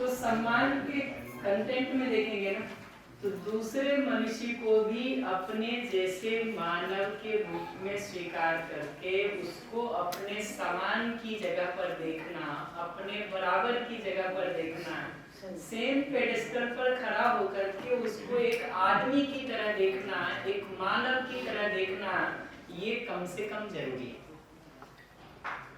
तो सम्मान के कंटेंट में देखेंगे ना, तो दूसरे मनुष्य को भी अपने जैसे मानव के रूप में स्वीकार करके उसको अपने समान की जगह पर देखना, अपने बराबर की जगह पर देखना, सेम पेडेस्टल पर खड़ा होकर के उसको एक आदमी की तरह देखना, एक मानव की तरह देखना, ये कम से कम जरूरी है।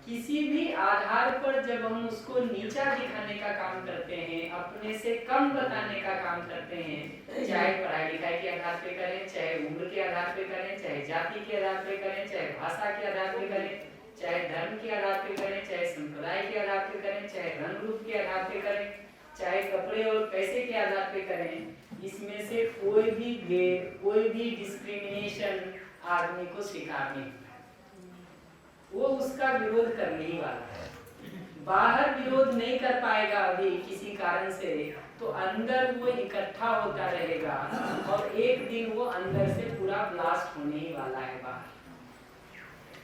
किसी भी आधार पर जब हम उसको नीचा दिखाने का काम करते हैं, अपने से कम बताने का काम करते हैं, चाहे पढ़ाई लिखाई के आधार पे करें, चाहे उम्र के आधार पे करें, चाहे जाति के आधार पे करें, चाहे भाषा के आधार पे करें, चाहे धर्म के आधार पे करें, चाहे संप्रदाय के आधार पे करें, चाहे रंग रूप के आधार पे करें, चाहे कपड़े और पैसे के आधार पे करें, इसमें से कोई भी भेद, कोई भी डिस्क्रिमिनेशन आदमी को स्वीकार नहीं, वो उसका विरोध करने ही वाला है। बाहर विरोध नहीं कर पाएगा अभी किसी कारण से, तो अंदर वो इकट्ठा होता रहेगा और एक दिन वो अंदर से पूरा ब्लास्ट होने ही वाला है बाहर।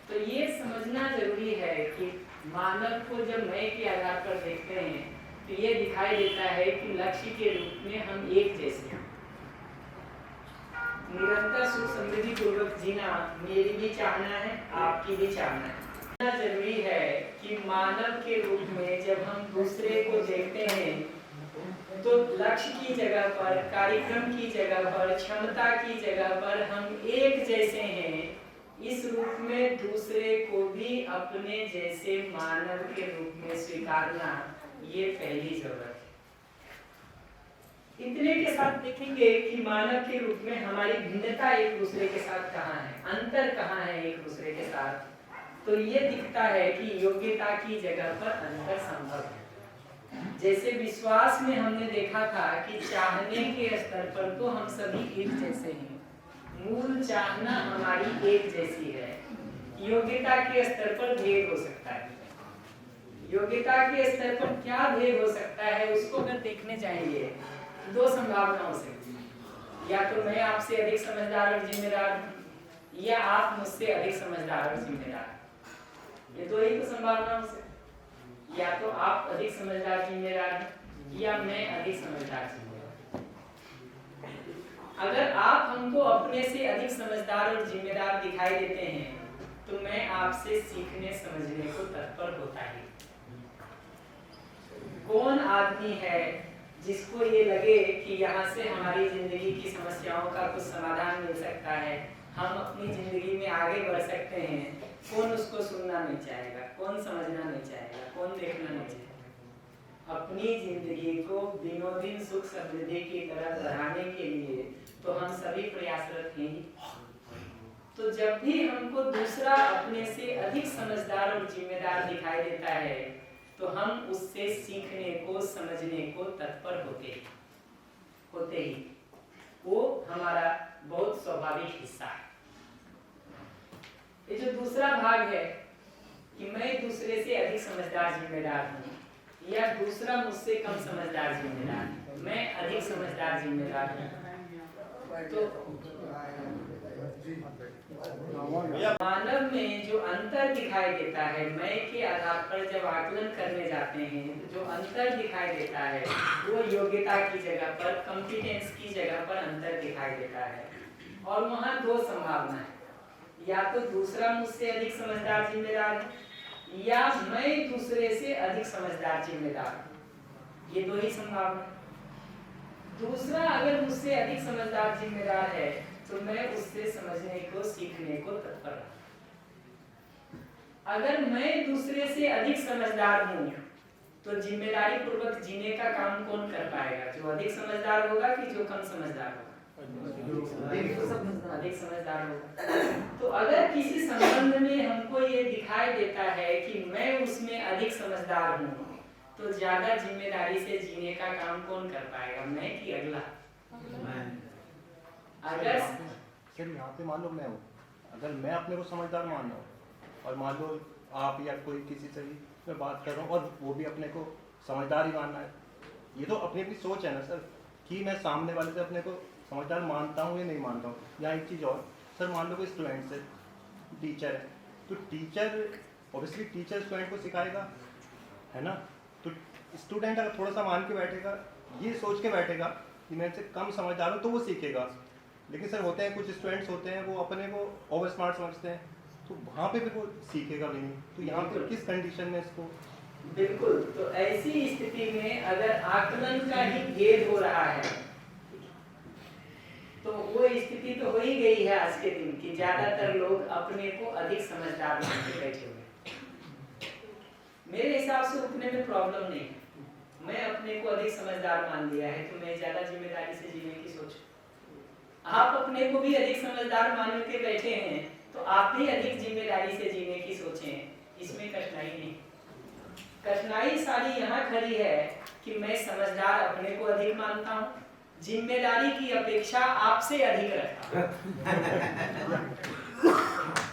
तो ये समझना जरूरी है कि मानव को जब मैं के आधार पर देखते हैं तो ये दिखाई देता है कि लक्ष्य के रूप में हम एक जैसे हैं। निरंतर सुख समृद्धि पूर्वक जीना मेरी भी चाहना है, आपकी भी चाहना है। जरूरी है कि मानव के रूप में जब हम दूसरे को देखते हैं तो लक्ष्य की जगह पर, कार्यक्रम की जगह पर, क्षमता की जगह पर हम एक जैसे हैं, इस रूप में दूसरे को भी अपने जैसे मानव के रूप में स्वीकारना, ये पहली जरूरत है। इतने के साथ देखेंगे कि मानव के रूप में हमारी भिन्नता एक दूसरे के साथ कहाँ है, अंतर कहाँ है एक दूसरे के साथ, तो ये दिखता है कि योग्यता की जगह पर अंतर संभव है। जैसे विश्वास में हमने देखा था कि चाहने के स्तर पर तो हम सभी एक जैसे हैं, मूल चाहना हमारी एक जैसी है। योग्यता के स्तर पर भेद हो सकता है। योग्यता के स्तर पर क्या भेद हो सकता है उसको अगर देखने जाएंगे, दो संभावना हो सकती है। या तो मैं आपसे अधिक समझदार और जिम्मेदार हूं, या आप मुझसे अधिक समझदार और जिम्मेदार। ये दो ही तो संभावना हो सकती, या तो आप अधिक समझदार जिम्मेदार हैं या मैं अधिक समझदार जिम्मेदार। अगर आप हमको अपने से अधिक समझदार और जिम्मेदार दिखाई देते हैं तो मैं आपसे सीखने समझने को तत्पर होता ही। कौन आदमी है जिसको ये लगे कि यहाँ से हमारी जिंदगी की समस्याओं का कुछ समाधान मिल सकता है, हम अपनी जिंदगी में आगे बढ़ सकते हैं? कौन उसको सुनना नहीं चाहेगा, कौन समझना नहीं चाहेगा, कौन देखना नहीं चाहेगा? अपनी जिंदगी को दिनों दिन सुख समृद्धि की तरफ बढ़ाने के लिए तो हम सभी प्रयासरत हैं। तो जब भी हमको दूसरा अपने से अधिक समझदार और जिम्मेदार दिखाई देता है तो हम उससे सीखने को, समझने को तत्पर होते ही। वो हमारा बहुत स्वाभाविक हिस्सा है। ये जो दूसरा भाग है कि मैं दूसरे से अधिक समझदार जिम्मेदार हूँ या दूसरा मुझसे कम समझदार जिम्मेदार है, मैं अधिक समझदार जिम्मेदार हूँ, तो मानव में जो अंतर दिखाई देता है, मैं के आधार पर जब आकलन करने जाते हैं तो जो अंतर दिखाई देता है वो योग्यता की जगह पर, कॉम्पिटेंस की जगह पर अंतर दिखाई देता है। और वहाँ दो संभावना है, या तो दूसरा मुझसे अधिक समझदार जिम्मेदार है या मैं दूसरे से अधिक समझदार जिम्मेदार हूँ। ये दो ही संभावना। दूसरा अगर मुझसे अधिक समझदार जिम्मेदार है तो मैं उससे समझने को, सीखने को तत्पर हूँ। अगर मैं दूसरे से अधिक समझदार हूँ तो जिम्मेदारी पूर्वक जीने का काम कौन कर पाएगा? जो अधिक समझदार होगा कि जो कम समझदार होगा? अधिक समझदार होगा। तो अगर किसी संबंध में हमको ये दिखाई देता है कि मैं उसमें अधिक समझदार हूँ तो ज्यादा जिम्मेदारी से जीने का काम कौन कर पाएगा, मैं कि अगला? अगर सर यहाँ पे मान लो मैं हूँ, अगर मैं अपने को समझदार मान रहा हूँ और मान लो आप या कोई किसी से भी मैं बात कर रहा हूँ और वो भी अपने को समझदार ही मानना है, ये तो अपनी अपनी सोच है ना सर, कि मैं सामने वाले से अपने को समझदार मानता हूँ या नहीं मानता हूँ। या एक चीज़ और सर, मान लो कोई स्टूडेंट है, टीचर है, तो टीचर ऑब्वियसली टीचर स्टूडेंट को सिखाएगा, है ना? तो स्टूडेंट अगर थोड़ा सा मान के बैठेगा, ये सोच के बैठेगा कि मैं इनसे कम समझदार हूँ, तो वो सीखेगा। लेकिन सर होते हैं कुछ स्टूडेंट्स होते हैं वो अपने को ओवर स्मार्ट समझते हैं, तो वहाँ पे फिर वो सीखेगा भी नहीं। तो यहाँ पे किस कंडीशन में इसको? बिल्कुल, तो ऐसी स्थिति में अगर आकलन का ही भेद हो रहा है तो वो स्थिति तो हो ही गई है आज के दिन की। ज्यादातर लोग अपने को अधिक समझदार मान के बैठे हुए। मेरे हिसाब से उतने में प्रॉब्लम नहीं है। मैं अपने को अधिक समझदार मान लिया है तो मैं ज्यादा जिम्मेदारी से जीने की सोच। आप अपने को भी अधिक समझदार मान के बैठे हैं तो आप भी अधिक जिम्मेदारी से जीने की सोचें। इसमें कठिनाई नहीं। कठिनाई सारी यहाँ खड़ी है कि मैं समझदार अपने को अधिक मानता हूँ, जिम्मेदारी की अपेक्षा आपसे अधिक रखता हूँ।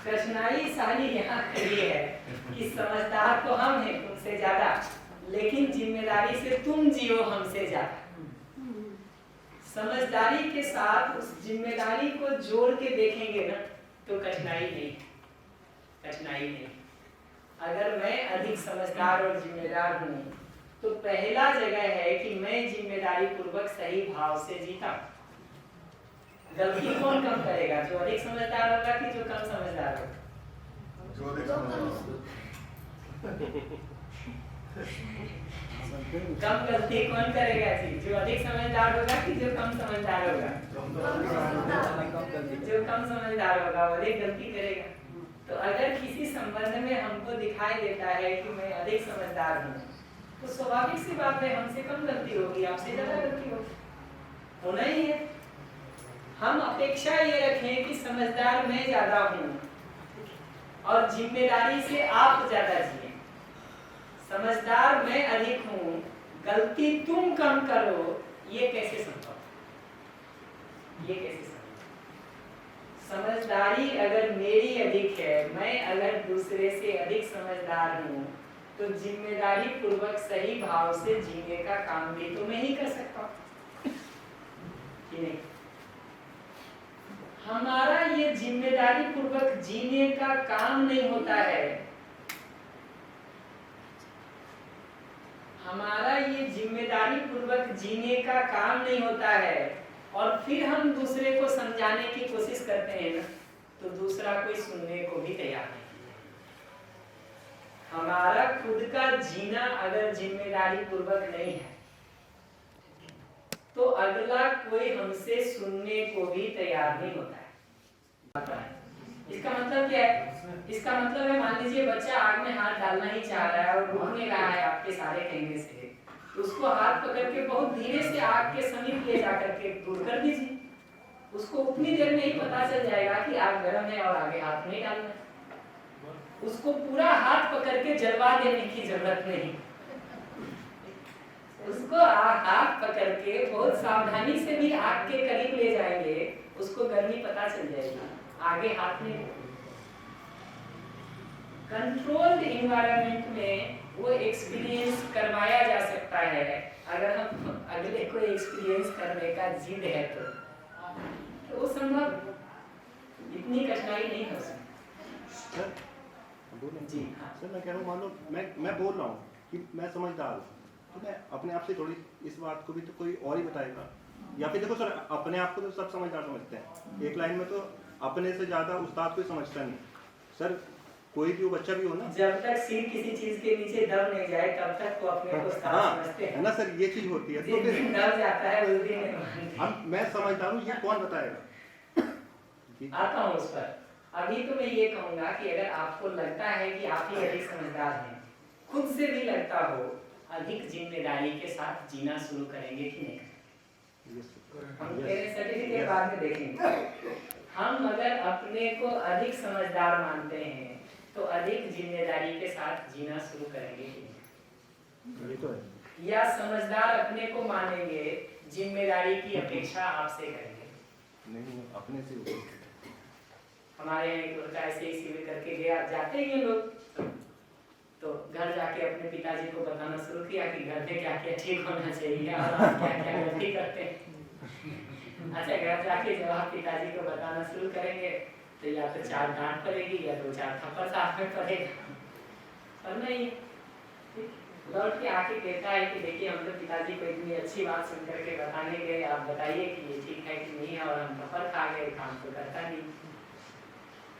कठिनाई सारी यहाँ खड़ी है कि समझदार तो हम हैं तुमसे ज्यादा, लेकिन जिम्मेदारी से तुम जियो हमसे ज्यादा। समझदारी के साथ उस जिम्मेदारी को जोड़ के देखेंगे ना तो कठिनाई नहीं, कठिनाई नहीं। अगर मैं अधिक समझदार और जिम्मेदार हूँ तो पहला जगह है कि मैं जिम्मेदारी पूर्वक सही भाव से जीता। गलती कौन कम करेगा, जो अधिक समझदार होगा कि जो कम समझदार होगा? कम गलती कौन करेगा जी, जो अधिक समझदार होगा कि जो कम समझदार होगा? जो कम समझदार होगा वो अधिक गलती करेगा। तो अगर किसी संबंध में हमको दिखाई देता है कि मैं अधिक समझदार हूँ तो स्वाभाविक सी बात है हमसे कम गलती होगी, आपसे ज्यादा गलती होगी, होना ही है। हम अपेक्षा ये रखें कि समझदार मैं ज्यादा हूँ और जिम्मेदारी से आप ज्यादा जिए। समझदार मैं अधिक हूँ, गलती तुम कम करो, ये कैसे संभव? ये कैसे संभव? समझदारी अगर मेरी अधिक है, मैं अगर दूसरे से अधिक समझदार हूँ तो जिम्मेदारी पूर्वक सही भाव से जीने का काम भी तो मैं ही कर सकता हूँ कि नहीं? हमारा ये जिम्मेदारी पूर्वक जीने का काम नहीं होता है, हमारा ये जिम्मेदारी पूर्वक जीने का काम नहीं होता है और फिर हम दूसरे को समझाने की कोशिश करते हैं ना तो दूसरा कोई सुनने को भी तैयार नहीं। हमारा खुद का जीना अगर जिम्मेदारी पूर्वक नहीं है तो अगला कोई हमसे सुनने को भी तैयार नहीं होता है। इसका मतलब क्या है? इसका मतलब है मान लीजिए बच्चा आग में हाथ डालना ही चाह रहा है और रुक नहीं रहा है आपके सारे कहने से, तो उसको हाथ पकड़ के बहुत धीरे से आग के समीप ले जाकर के दूर कर दीजिए। उसको उतनी देर में ही पता चल जाएगा कि आग गर्म है और आगे हाथ नहीं डालना है। उसको पूरा हाथ पकड़ के जलवा देने की जरूरत नहीं, उसको हाथ पकड़ के बहुत सावधानी से भी आग के करीब ले जाएंगे, उसको गर्मी पता चल जाएगी, आगे हाथ नहीं। कंट्रोल्ड एनवायरनमेंट में वो एक्सपीरियंस करवाया जा सकता है अगर हम अगले को एक्सपीरियंस करने का जिद है तो वो संभव, इतनी कठिनाई नहीं हो सकती। जी सर, मैं कह रहा हूँ मान लो मैं बोल रहा हूँ कि मैं समझदार हूँ, तो मैं अपने आप से थोड़ी इस बात को भी तो कोई और ही बताएगा। या फिर देखो सर, अपने आप को तो सब समझदार समझते हैं, एक लाइन में तो अपने से ज्यादा उस्ताद कोई समझता नहीं। सर कोई भी वो बच्चा भी हो ना, जब तक सिर किसी चीज के नीचे दब नहीं जाए तब तक तो अपने को उस्ताद समझते हैं, है ना सर? ये चीज होती है। तो फिर दब जाता है उस दिन अब मैं समझदार हूँ, ये कौन बताएगा? आता हूँ उस पर। अभी तो मैं ये कहूंगा कि अगर आपको लगता है कि आप ही अधिक समझदार हैं, खुद से भी लगता हो, अधिक जिम्मेदारी के साथ जीना शुरू करेंगे कि नहीं? हम तेरे सर्टिफिकेट बाद में देखेंगे। हम अगर अपने को अधिक समझदार मानते हैं तो अधिक जिम्मेदारी के साथ जीना शुरू करेंगे कि नहीं? ये तो है। या समझदार अपने को मानेंगे, जिम्मेदारी की अपेक्षा आपसे करेंगे? नहीं, अपने से। हमारे यहाँ एक लड़का ऐसे ही शिविर करके गया, जाते ही लोग तो घर जाके अपने पिताजी को बताना शुरू किया कि घर में क्या क्या ठीक होना चाहिए और आप क्या क्या गलती करते हैं। अच्छा, घर जाके जब आप पिताजी को बताना शुरू करेंगे तो या तो 4 डांट पड़ेगी या 2-4 थप्पड़ साथ में पड़ेगा, और नहीं लौट के आके कहता है कि देखिए हम तो पिताजी को इतनी अच्छी बात सुन करके बताने गए, आप बताइए कि ये ठीक है कि नहीं है, और हम थप्पड़ खा गए, काम तो करता नहीं।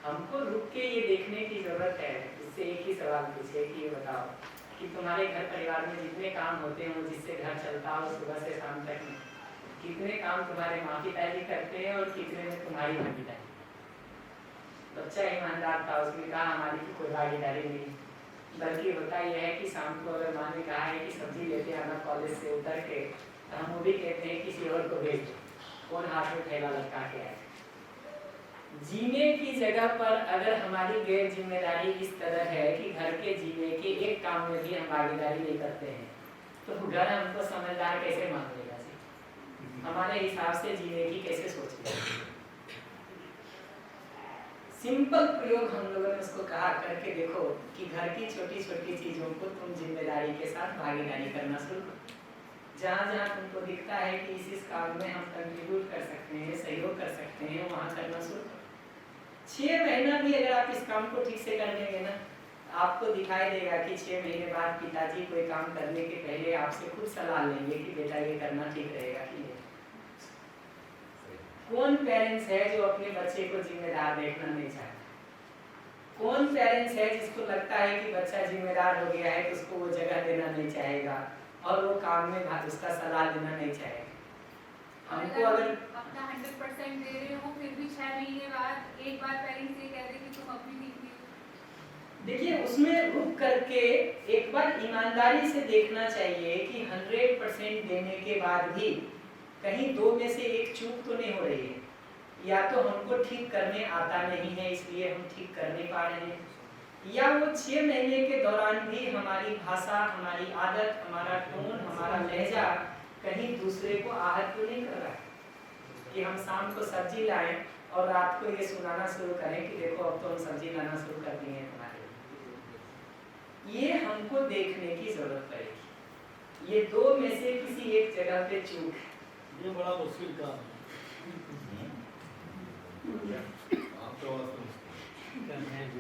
हमको रुक के ये देखने की जरूरत है। इससे एक ही सवाल पूछे कि ये बताओ कि तुम्हारे घर परिवार में जितने काम होते हैं, जिससे घर चलता हो सुबह से शाम तक में, कितने काम तुम्हारे माँ पिताजी करते हैं और कितने में तुम्हारी माँ पिताजी। बच्चा ईमानदार था, उसने कहा हमारी तो कोई भागीदारी नहीं, बल्कि होता यह है कि शाम को अगर माँ ने कहा है कि सब्जी लेते आना कॉलेज से उतर के, तो हम वो भी कहते हैं किसी और को भेज दो, कौन हाथ में थैला लटका के आए। जीने की जगह पर अगर हमारी गैर जिम्मेदारी इस तरह है कि घर के जीने के एक काम में भी हम भागीदारी नहीं करते हैं, तो घर हमको समझदार कैसे मान लेगा जी? हमारे हिसाब से जीने की कैसे सोच लेगा? सिंपल प्रयोग हम लोगों ने उसको कहा करके देखो कि घर की छोटी छोटी चीजों को तुम जिम्मेदारी के साथ भागीदारी करना शुरू करो। जहाँ जहाँ तुमको दिखता है कि इस काम में हम कंट्रीब्यूट कर सकते हैं, सहयोग कर सकते हैं, वहाँ करना शुरू करो। 6 महीना भी अगर आप इस काम को ठीक से कर देंगे ना, आपको दिखाई देगा कि 6 महीने बाद पिताजी कोई काम करने के पहले आपसे खुद सलाह लेंगे कि बेटा ये करना ठीक रहेगा कि नहीं। कौन पेरेंट्स है जो अपने बच्चे को जिम्मेदार देखना नहीं चाहता? कौन पेरेंट्स है जिसको लगता है कि बच्चा जिम्मेदार हो गया है तो उसको वो जगह देना नहीं चाहेगा और वो काम में उसका सलाह देना नहीं चाहेगा? हमको अगर अपना 100% दे रहे हो, फिर भी 6 महीने बाद एक बार पेरेंट्स ये कह दे कि तुम अपनी नहीं, देखिए उसमें रुक करके एक बार ईमानदारी से देखना चाहिए कि 100% देने के बाद भी कहीं 2 में से एक चूक तो नहीं हो रही है। या तो हमको ठीक करने आता नहीं है इसलिए हम ठीक कर नहीं पा रहे हैं, या वो 6 महीने के दौरान भी हमारी भाषा, हमारी आदत, हमारा टोन, हमारा लहजा कहीं दूसरे को आहत तो नहीं कर रहा है कि हम शाम को सब्जी लाएं और रात को ये सुनाना शुरू करें कि देखो अब तो हम सब्जी लाना शुरू कर दिए हैं तुम्हारे। ये हमको देखने की जरूरत पड़ेगी। ये 2 में से किसी एक जगह पे चूक है। ये बड़ा मुश्किल काम है।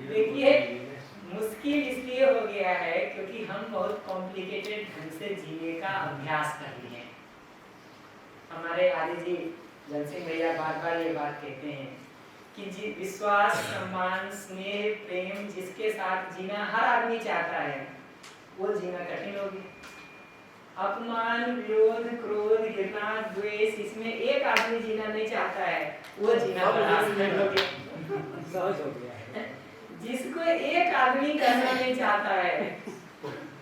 देखिए मुश्किल इसलिए हो गया है क्योंकि हम बहुत कॉम्प्लिकेटेड ढंग से जीने का अभ्यास कर लिए हैं। हमारे आदि जी जनसिंह भैया बार बार ये बात कहते हैं कि विश्वास, सम्मान, स्नेह, प्रेम जिसके साथ जीना हर आदमी चाहता है, वो जीना कठिन हो गया। अपमान, विरोध, क्रोध, घृणा, द्वेष, इसमें एक आदमी जीना नहीं चाहता है, वो जीना बड़ा आसान हो गया, सहज हो गया है। जिसको एक आदमी करना नहीं चाहता है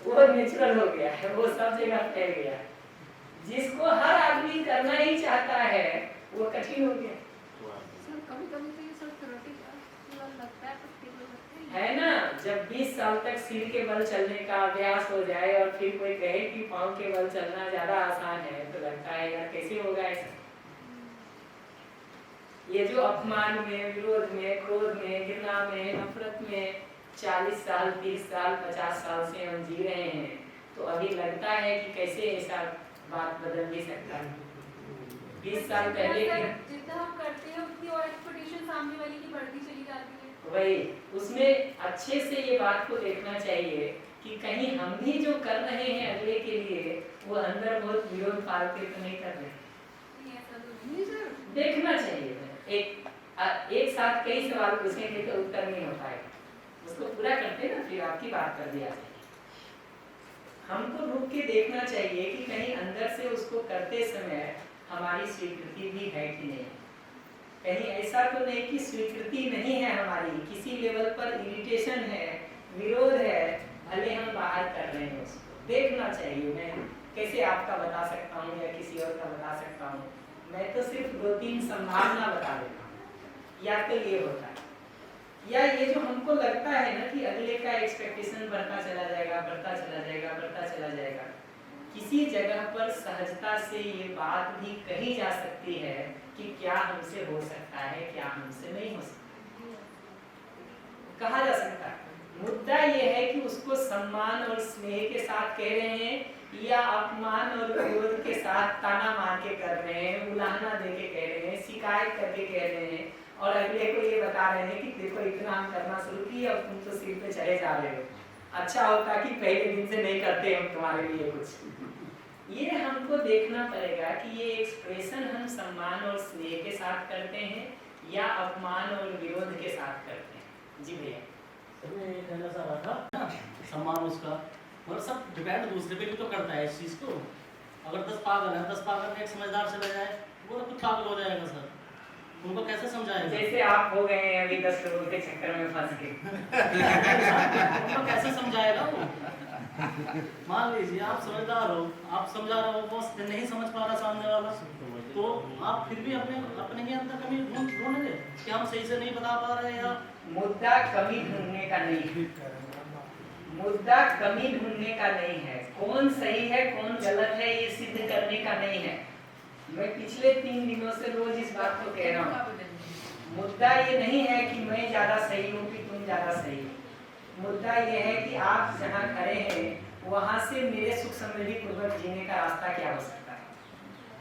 वो नेचुरल हो गया है, वो सब जगह फैल गया है। जिसको हर आदमी करना ही चाहता है वो कठिन हो गया कभी-कभी तो ये सब थ्योरेटिकल लगता है, है ना। जब 20 साल तक सिर के बल चलने का अभ्यास हो जाए और फिर कोई कहे कि पांव के बल चलना ज्यादा आसान है, तो लगता है यार कैसे होगा ऐसा। ये जो अपमान में, विरोध में, क्रोध में, घृणा में, नफरत में 40 साल, 30 साल, 50 साल से हम जी रहे हैं, तो अभी लगता है कि कैसे ऐसा बात बदल भी सकता है। 20 साल पहले जितना हम करते हैं उतनी और एक्सपेक्टेशन सामने वाले की बढ़ती चली जाती है। वही उसमें अच्छे से ये बात को देखना चाहिए कि कहीं हम भी जो कर रहे हैं अगले के लिए वो अंदर बहुत विरोध पालते तो नहीं कर रहे। देखना चाहिए। एक साथ कई सवाल पूछेंगे तो उत्तर नहीं हो पाएगा, उसको पूरा करते ना फिर आपकी बात कर दिया जाए। हमको रुक के देखना चाहिए कि कहीं अंदर से उसको करते समय हमारी स्वीकृति भी है कि नहीं। कहीं ऐसा तो नहीं कि स्वीकृति नहीं है हमारी, किसी लेवल पर इरिटेशन है, विरोध है, भले हम बाहर कर रहे हैं, उसको देखना चाहिए। मैं कैसे आपका बता सकता हूँ या किसी और का बता सकता हूँ, मैं तो सिर्फ 2-3 संभावना बता देता हूँ। या तो ये होता है, या ये जो हमको लगता है ना कि अगले का एक्सपेक्टेशन बढ़ता चला जाएगा, बढ़ता चला जाएगा, बढ़ता चला जाएगा। किसी जगह पर सहजता से ये बात भी कही जा सकती है कि क्या हमसे हो सकता है, क्या हमसे नहीं हो सकता, कहा जा सकता है। मुद्दा ये है कि उसको सम्मान और स्नेह के साथ कह रहे हैं या अपमान और विरोध के साथ ताना मार के कर रहे हैं, उलाहना दे के कह रहे हैं, शिकायत करके कह रहे हैं और अगले को ये बता रहे हैं कि देखो इतना हम करना शुरू किए और तुम तो सिर पे चढ़े जा रहे हो। अच्छा होता कि पहले दिन से नहीं करते हम तुम्हारे लिए कुछ। ये हमको देखना पड़ेगा कि ये एक्सप्रेशन हम सम्मान और स्नेह के साथ करते हैं या अपमान और विरोध के साथ करते हैं। जी भैया। सर मैं ये कहना चाह रहा था ना, सम्मान उसका और सब डिपेंड दूसरे पे भी तो करता है इस चीज़ को। अगर 10 पागल है, 10 पागल में एक समझदार चला जाए वो तो खुद पागल हो जाएगा सर, उनको कैसे समझाएगा? जैसे आप हो गए हैं अभी 10 लोगों के चक्कर में फंस के। उनको कैसे समझाएगा वो? मान लीजिए आप समझदार हो, आप समझा रहे हो, वो नहीं समझ पा रहा सामने वाला, तो आप फिर भी अपने के अंदर कमी ढूंढेंगे कि हम सही से नहीं बता पा रहे या मुद्दा कमी ढूंढने का नहीं है, मुद्दा कमी ढूंढने का नहीं है, कौन सही है कौन गलत है ये सिद्ध करने का नहीं है। मैं पिछले 3 दिनों से रोज इस बात को कह रहा हूँ। मुद्दा ये नहीं है कि मैं ज्यादा सही हूँ कि तुम ज्यादा सही हो। मुद्दा ये है कि आप जहाँ खड़े हैं वहां से मेरे सुख समृद्धि पूर्वक जीने का रास्ता क्या हो सकता है,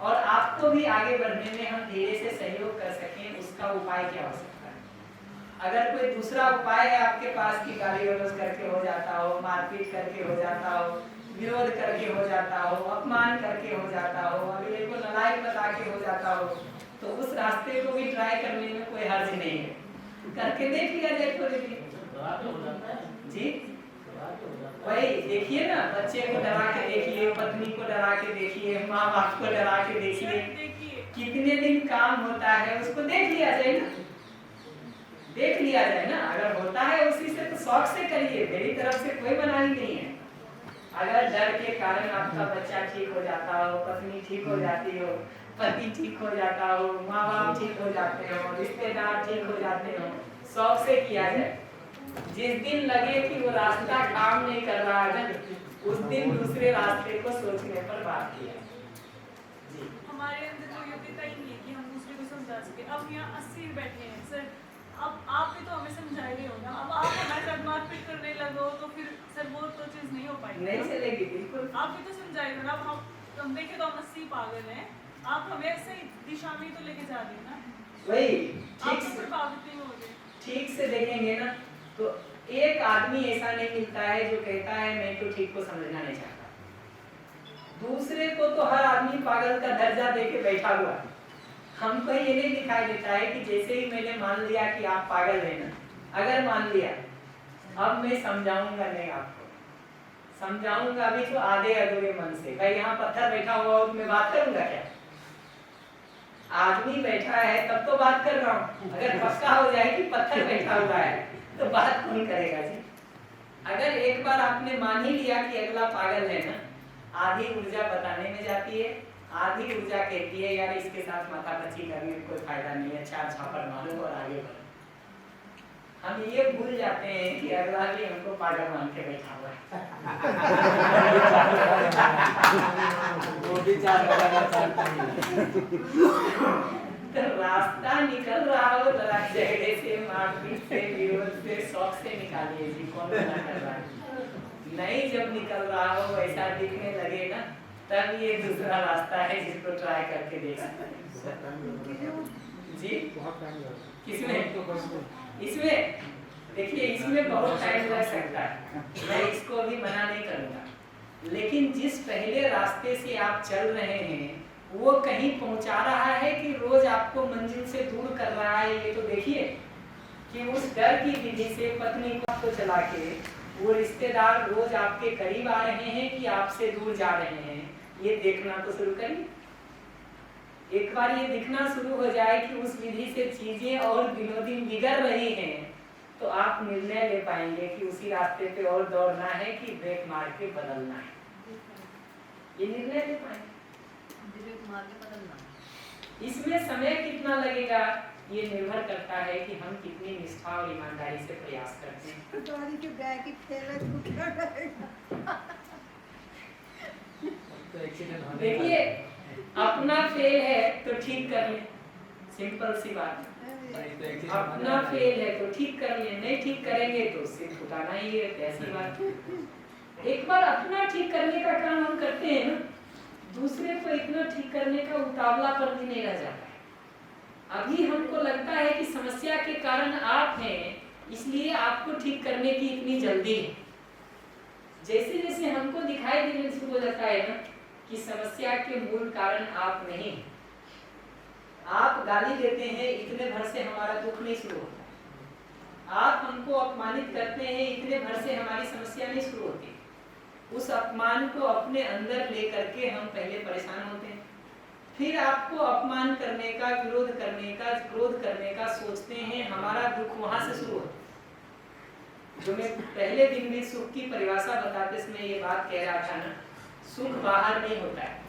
और आपको भी आगे बढ़ने में हम धीरे से सहयोग कर सकें उसका उपाय क्या हो सकता है। अगर कोई दूसरा उपाय है आपके पास कि गाली गलौज करके हो जाता हो, मारपीट करके हो जाता हो, विरोध करके हो जाता हो, अपमान करके हो जाता हो, अगले को नालायक बता के हो जाता हो, तो उस रास्ते को भी ट्राई करने में कोई हर्ज नहीं है, करके देख लिया जाए थोड़ी देर। जी वही देखिए ना, बच्चे को डरा के देखिए, पत्नी को डरा के देखिए, माँ बाप को डरा के देखिए, कितने दिन काम होता है उसको देख लिया जाए ना, देख लिया जाए ना। अगर होता है उसी से तो शौक से करिए, मेरी तरफ से कोई मनाही नहीं है। अगर डर के कारण आपका बच्चा ठीक हो जाता हो, पत्नी ठीक हो जाती हो, पति ठीक हो जाता हो, माँ बाप ठीक हो जाते हो, रिश्तेदार ठीक हो जाते हो, शौक से किया जाए। जिस दिन लगे कि वो रास्ता काम नहीं कर रहा है उस दिन दूसरे रास्ते को सोचने पर बात किया। हमारे अंदर तो योग्यता ही नहीं है कि हम दूसरे को समझा सके। अब यहाँ 80 बैठे हैं सर, अब आप भी तो हमें समझाएंगे हो ना। अब आप हमारे साथ मारपीट करने लगो तो फिर सर वो तो चीज नहीं हो पाएगी, नहीं चलेगी। बिल्कुल आप भी तो समझाएंगे ना। अब हम देखे तो हम 80 पागल हैं, आप हमें सही दिशा में तो लेके जा रहे हैं ना। वही आप तो प्रभावित नहीं हो रहे। ठीक से देखेंगे ना तो एक आदमी ऐसा नहीं मिलता है जो कहता है मैं तो ठीक को समझना नहीं चाहता। दूसरे को तो हर आदमी पागल का दर्जा देके बैठा हुआ है। हमको ये नहीं दिखाई देता है कि जैसे ही मैंने मान लिया कि आप पागल हैं ना, अगर मान लिया अब मैं समझाऊंगा नहीं, आपको समझाऊंगा अभी तो आधे अधूरे मन से। भाई यहाँ पत्थर बैठा हुआ हो तो मैं बात करूंगा क्या? आदमी बैठा है तब तो बात कर रहा हूँ। अगर पक्का हो जाए कि पत्थर बैठा हुआ है तो बात कौन करेगा जी? अगर एक बार आपने मान ही लिया कि अगला पागल है ना, आधी ऊर्जा बताने में जाती है, आधी ऊर्जा कहती है यार इसके साथ माथापच्ची करने में कोई फायदा नहीं है, चार छापर मारो और आगे बढ़ो। हम ये भूल जाते हैं कि अगला भी हमको पागल मान के बैठा हुआ है। वो भी चार लगाना चाहता है। तो रास्ता निकल रहा हो लड़ाई झगड़े से, मारपीट से, विरोध से, शौक से निकालिए जी, कौन मना कर रहा है? नहीं जब निकल रहा हो ऐसा दिखने लगे ना, तब ये दूसरा रास्ता है जिसको ट्राई करके देख सकते हैं जी। किसमें? इसमें देखिए, इसमें बहुत टाइम लग सकता है, मैं इसको अभी मना नहीं करूंगा, लेकिन जिस पहले रास्ते से आप चल रहे हैं वो कहीं पहुंचा रहा है कि रोज आपको मंजिल से दूर कर रहा है। ये तो देखिए कि उस डर की विधि से पत्नी को चला के वो रिश्तेदार रोज आपके करीब आ रहे हैं कि आपसे दूर जा रहे हैं, ये देखना तो शुरू करिए। एक बार ये दिखना शुरू हो जाए कि उस विधि से चीजें और दिनों दिन बिगड़ रही हैं, तो आप निर्णय ले पाएंगे कि उसी रास्ते पे और दौड़ना है कि ब्रेक मार के बदलना है। ये निर्णय ले पाएंगे। इसमें समय कितना लगेगा ये निर्भर करता है कि हम कितनी निष्ठा और ईमानदारी से प्रयास करते हैं। देखिए, अपना फेल है तो ठीक कर ले, सिंपल सी बात। अपना फेल है तो ठीक कर ले, नहीं ठीक करेंगे तो सिर फुटाना ही है, ऐसी बात। एक बार अपना ठीक करने का काम हम करते हैं ना, दूसरे को इतना ठीक करने का उतावला पर भी नहीं रह जाता है। अभी हमको लगता है कि समस्या के कारण आप हैं, इसलिए आपको ठीक करने की इतनी जल्दी है, जैसे जैसे हमको दिखाई देने शुरू हो जाता है ना कि समस्या के मूल कारण आप नहीं, आप गाली देते हैं इतने भर से हमारा दुख नहीं शुरू होता, आप हमको अपमानित करते हैं इतने भर से हमारी समस्या नहीं शुरू होती। उस अपमान को अपने अंदर लेकर के हम पहले परेशान होते हैं, फिर आपको अपमान करने का, विरोध करने का, क्रोध करने का सोचते हैं, हमारा दुख वहां से शुरू होता है। जो मैं पहले दिन में सुख की परिभाषा बताते समय ये बात कह रहा था ना, सुख बाहर नहीं होता है,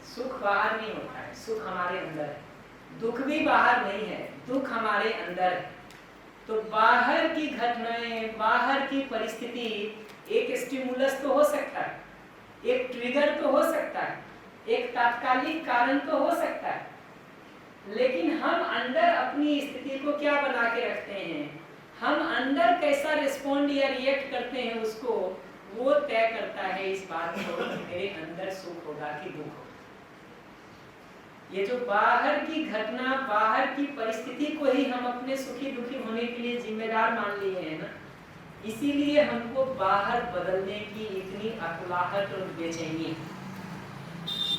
सुख बाहर नहीं होता है, सुख हमारे अंदर है। दुख भी बाहर नहीं है, दुख हमारे अंदर है। तो बाहर की घटनाएं, बाहर की परिस्थिति एक स्टिमुलस तो हो सकता है, एक ट्रिगर तो हो सकता है, एक तात्कालिक कारण तो हो सकता है, लेकिन हम अंदर अपनी स्थिति को क्या बना के रखते हैं, हम अंदर कैसा रिस्पॉन्ड या रिएक्ट करते हैं, उसको वो तय करता है इस बात को कि मेरे अंदर सुख होगा कि दुख होगा। ये जो बाहर की घटना, बाहर की परिस्थिति को ही हम अपने सुखी दुखी होने के लिए जिम्मेदार मान लिए हैं ना, इसीलिए हमको बाहर बदलने की इतनी अकुलाहट और बेचैनी।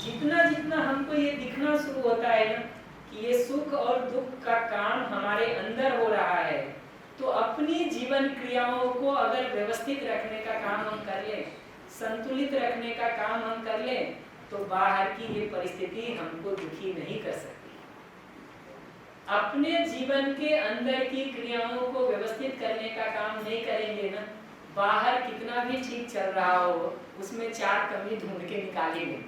जितना जितना हमको ये दिखना शुरू होता है ना कि ये सुख और दुख का काम हमारे अंदर हो रहा है, तो अपनी जीवन क्रियाओं को अगर व्यवस्थित रखने का काम हम कर लें, संतुलित रखने का काम हम कर लें, तो बाहर की ये परिस्थिति हमको दुखी नहीं कर सकती। अपने जीवन के अंदर की क्रियाओं को व्यवस्थित करने का काम नहीं करेंगे ना, बाहर कितना भी ठीक चल रहा हो उसमें 4 कमी ढूंढ के निकालेंगे।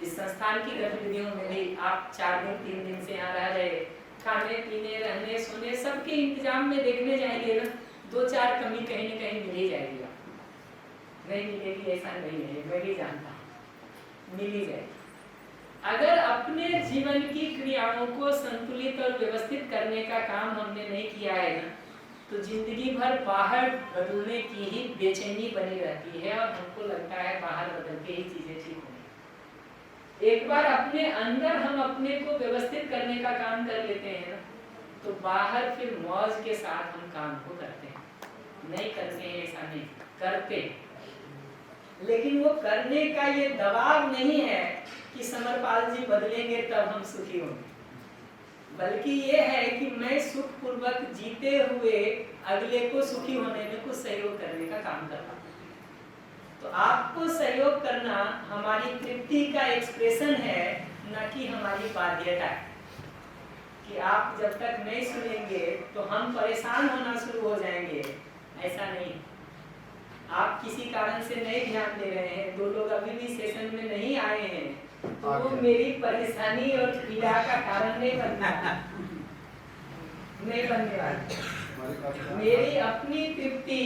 इस संस्थान की गतिविधियों में भी आप 4 दिन 3 दिन से यहाँ रह रहे, खाने पीने रहने सोने सबके इंतजाम में देखने जाएंगे ना, 2-4 कमी कहीं न कहीं मिल ही जाएगी। नहीं मिलेगी ऐसा नहीं है, मैं भी जानता हूँ, मिल ही जाएगी। अगर अपने जीवन की क्रियाओं को संतुलित और व्यवस्थित करने का काम हमने नहीं किया है ना, तो जिंदगी भर बाहर बदलने की ही बेचैनी बनी रहती है और हमको लगता है बाहर बदल के ही चीजें ठीक होंगी। एक बार अपने अंदर हम अपने को व्यवस्थित करने का काम कर लेते हैं ना, तो बाहर फिर मौज के साथ हम काम को करते हैं। नहीं करते हैं ऐसा नहीं, करते, लेकिन वो करने का ये दबाव नहीं है कि समरपाल जी बदलेंगे तब हम सुखी होंगे, बल्कि ये है कि मैं सुखपूर्वक जीते हुए अगले को सुखी होने में कुछ सहयोग करने का काम कर रहा हूँ। तो आपको सहयोग करना हमारी तृप्ति का एक्सप्रेशन है, न कि हमारी बाध्यता है। कि आप जब तक नहीं सुनेंगे तो हम परेशान होना शुरू हो जाएंगे, ऐसा नहीं। आप किसी कारण से नहीं ध्यान दे रहे हैं, 2 लोग अभी भी सेशन में नहीं आए हैं, तो वो मेरी परेशानी और पीड़ा का कारण नहीं बनना, नहीं बनने वाला। मेरी अपनी तृप्ति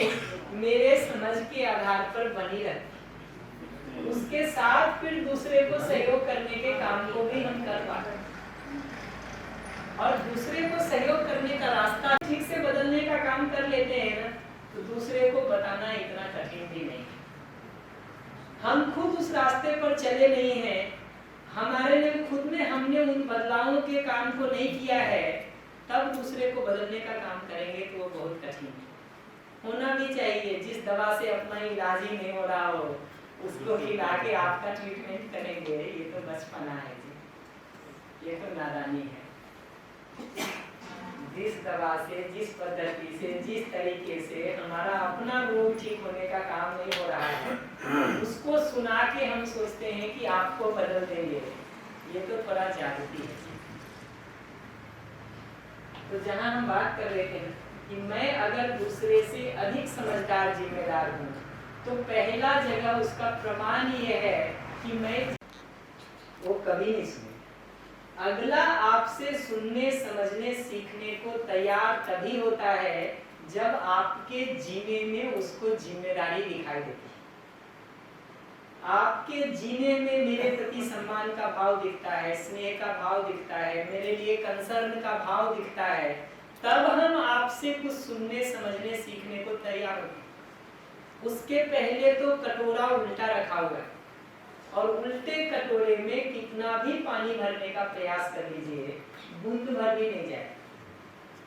मेरे समझ के आधार पर बनी रहती, उसके साथ फिर दूसरे को सहयोग करने के काम को भी हम कर पाते हैं। और दूसरे को सहयोग करने का रास्ता ठीक से बदलने का काम कर लेते हैं ना, तो दूसरे को बताना इतना कठिन भी नहीं। हम खुद उस रास्ते पर चले नहीं हैं, हमारे लिए खुद में हमने उन बदलावों के काम को नहीं किया है, तब दूसरे को बदलने का काम करेंगे तो वो बहुत कठिन है। होना भी चाहिए, जिस दवा से अपना इलाज ही नहीं हो रहा हो उसको खिला के आपका ट्रीटमेंट करेंगे, ये तो बचपना है जी, ये तो नादानी है। जिस दवा से, जिस पद्धति से, जिस तरीके से हमारा अपना रोग ठीक होने का काम नहीं हो रहा है, उसको सुना के हम सोचते हैं कि आपको बदल देंगे, ये तो थोड़ा जागृति है। तो जहां हम बात कर रहे थे कि मैं अगर दूसरे से अधिक समझदार जिम्मेदार हूँ, तो पहला जगह उसका प्रमाण ये है कि मैं वो कभी नहीं सुने। अगला आपसे सुनने समझने सीखने को तैयार तभी होता है जब आपके जीने में उसको जिम्मेदारी दिखाई देती है। आपके जीने में मेरे प्रति सम्मान का भाव दिखता है, स्नेह का भाव दिखता है, मेरे लिए कंसर्न का भाव दिखता है, तब हम आपसे कुछ सुनने समझने सीखने को तैयार होते हैं। उसके पहले तो कटोरा उल्टा रखा हुआ है, और उल्टे कटोरे में कितना भी पानी भरने का प्रयास कर लीजिए, बूंद भर भी नहीं जाए।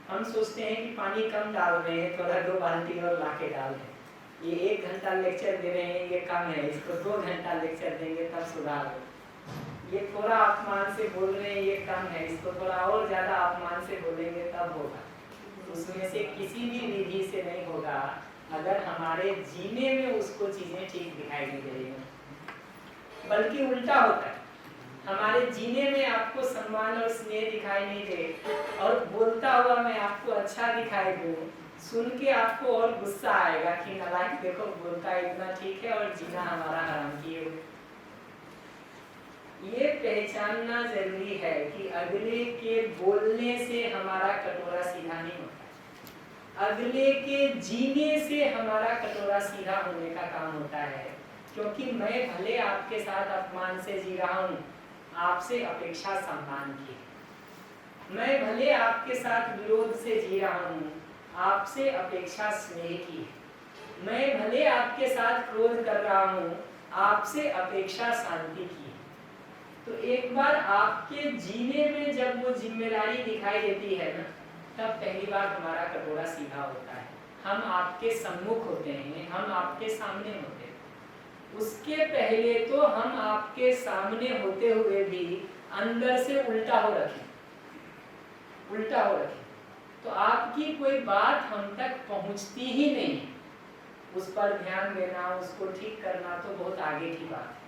हम सोचते हैं कि पानी कम डाल रहे हैं, थोड़ा 2 बाल्टी और लाके डाल दें, ये 1 घंटा लेक्चर दे रहे हैं ये कम है, इसको 2 घंटा लेक्चर देंगे तब सुधार हो। ये थोड़ा अपमान से बोल रहे हैं ये कम है, इसको थोड़ा और ज्यादा अपमान से बोलेंगे तब होगा। उसमें से किसी भी विधि से नहीं होगा अगर हमारे जीने में उसको चीजें ठीक दिखाई नहीं दे रही हैं। बल्कि उल्टा होता है, हमारे जीने में आपको सम्मान और स्नेह दिखाई नहीं दे और बोलता हुआ मैं आपको अच्छा दिखाई दूं, सुन के आपको और गुस्सा आएगा कि नालायक देखो बोलता इतना ठीक है और जीना हमारा हराम किए हुए। ये पहचानना जरूरी है कि अगले के बोलने से हमारा कटोरा सीधा नहीं होता, अगले के जीने से हमारा कटोरा सीधा होने का काम होता है। क्योंकि मैं भले आपके साथ अपमान से जी रहा हूँ, आपसे अपेक्षा सम्मान की, मैं भले आपके साथ विरोध से जी रहा हूँ, आपसे अपेक्षा स्नेह की, मैं भले आपके साथ क्रोध कर रहा हूँ, आपसे अपेक्षा शांति की। तो एक बार आपके जीने में जब वो जिम्मेदारी दिखाई देती है ना, तब पहली बार हमारा कटोरा सीधा होता है। हम आपके सम्मुख होते हैं, हम आपके सामने होते हैं। उसके पहले तो हम आपके सामने होते हुए भी अंदर से उल्टा हो रखे, उल्टा हो रखे, तो आपकी कोई बात हम तक पहुंचती ही नहीं। उस पर ध्यान देना, उसको ठीक करना तो बहुत आगे की बात है।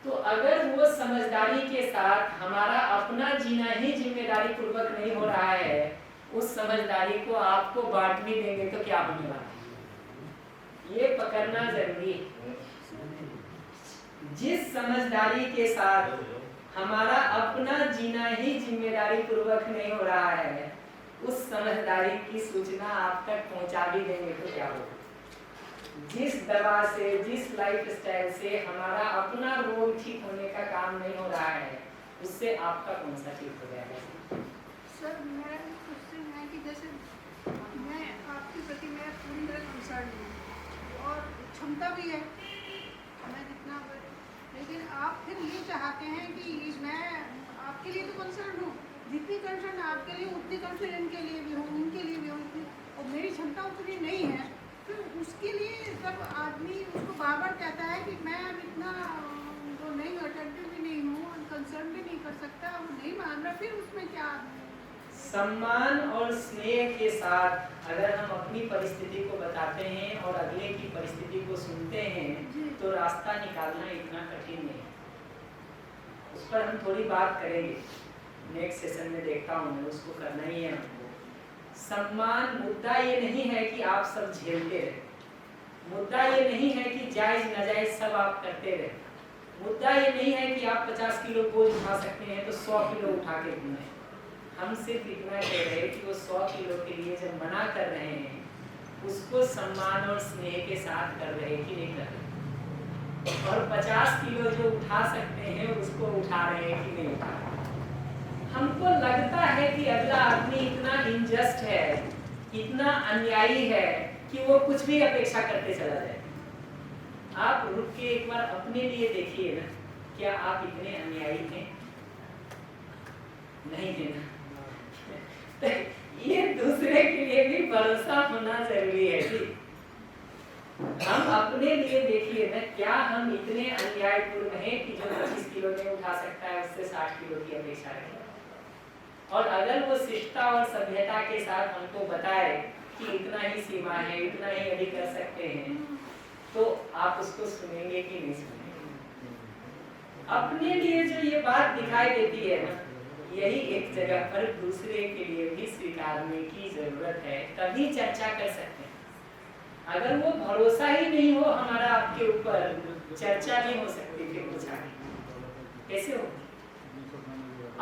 तो अगर वो समझदारी के साथ हमारा अपना जीना ही जिम्मेदारी पूर्वक नहीं हो रहा है, उस समझदारी को आपको बांट भी देंगे तो क्या होने वाला है, ये पकड़ना जरूरी है। जिस समझदारी के साथ हमारा अपना जीना ही जिम्मेदारी पूर्वक नहीं हो रहा है, उस समझदारी की सूचना आप तक पहुंचा भी देंगे तो क्या होगा। जिस दवा से, जिस लाइफस्टाइल से हमारा अपना रोग ठीक होने का काम नहीं हो रहा है, उससे आपका कौन सा ठीक हो जाएगा। सर मैं क्वेश्चन है कि जैसे मैं आपके प्रति मैं पूरी तरह कंसर्न हूँ और क्षमता भी है मैं जितना, लेकिन आप फिर ये चाहते हैं कि मैं आपके लिए तो कंसर्न हूँ, जितनी कंसर्न आपके लिए उतनी कंसर्न इनके लिए भी हूँ, उनके लिए भी हूँ, और मेरी क्षमता उतनी नहीं है। फिर उसके लिए जब आदमी उसको बार बार कहता है कि मैं अब इतना वो नहीं अटेंटिव भी नहीं हूँ और कंसर्न भी नहीं कर सकता, वो नहीं मान रहा, फिर उसमें क्या। सम्मान और स्नेह के साथ अगर हम अपनी परिस्थिति को बताते हैं और अगले की परिस्थिति को सुनते हैं तो रास्ता निकालना इतना कठिन नहीं है। उस पर हम थोड़ी बात करेंगे, नेक्स्ट सेशन में देखता हूँ मैं, उसको करना ही है हमको। सम्मान, मुद्दा ये नहीं है कि आप सब झेलते रहे, मुद्दा ये नहीं है कि जायज नाजायज सब आप करते रहे, मुद्दा ये नहीं है कि आप 50 किलो बोझ उठा सकते हैं तो 100 किलो उठा के घूमें। हम सिर्फ इतना कह रहे हैं कि वो 100 किलो के लिए जब मना कर रहे हैं उसको सम्मान और स्नेह के साथ कर रहे हैं कि नहीं कर रहे, और 50 किलो जो उठा सकते हैं उसको उठा रहे हैं कि नहीं उठा रहे। हमको लगता है कि अगला आदमी इतना इनजस्ट है, इतना अन्यायी है कि वो कुछ भी अपेक्षा करते चला जाए। आप रुक के एक बार अपने लिए देखिए ना, क्या आप इतने अन्यायी थे? नहीं थे ना। ये दूसरे के लिए भी भरोसा होना जरूरी है जी। हम अपने लिए देखिए ना, क्या हम इतने अन्यायपूर्ण हैं कि जो 25 किलो नहीं उठा सकता है उससे 60 किलो की अपेक्षा रखें। और अगर वो शिष्टता और सभ्यता के साथ हमको बताए कि इतना ही सीमा है, इतना ही अधिक कर सकते हैं, तो आप उसको सुनेंगे कि नहीं सुनेंगे। अपने लिए जो ये बात दिखाई देती है ना, यही एक जगह पर दूसरे के लिए भी स्वीकारने की जरूरत है, तभी चर्चा कर सकते हैं। अगर वो भरोसा ही नहीं हो हमारा आपके ऊपर, चर्चा नहीं हो सकती फिर कुछ आगे कैसे हो।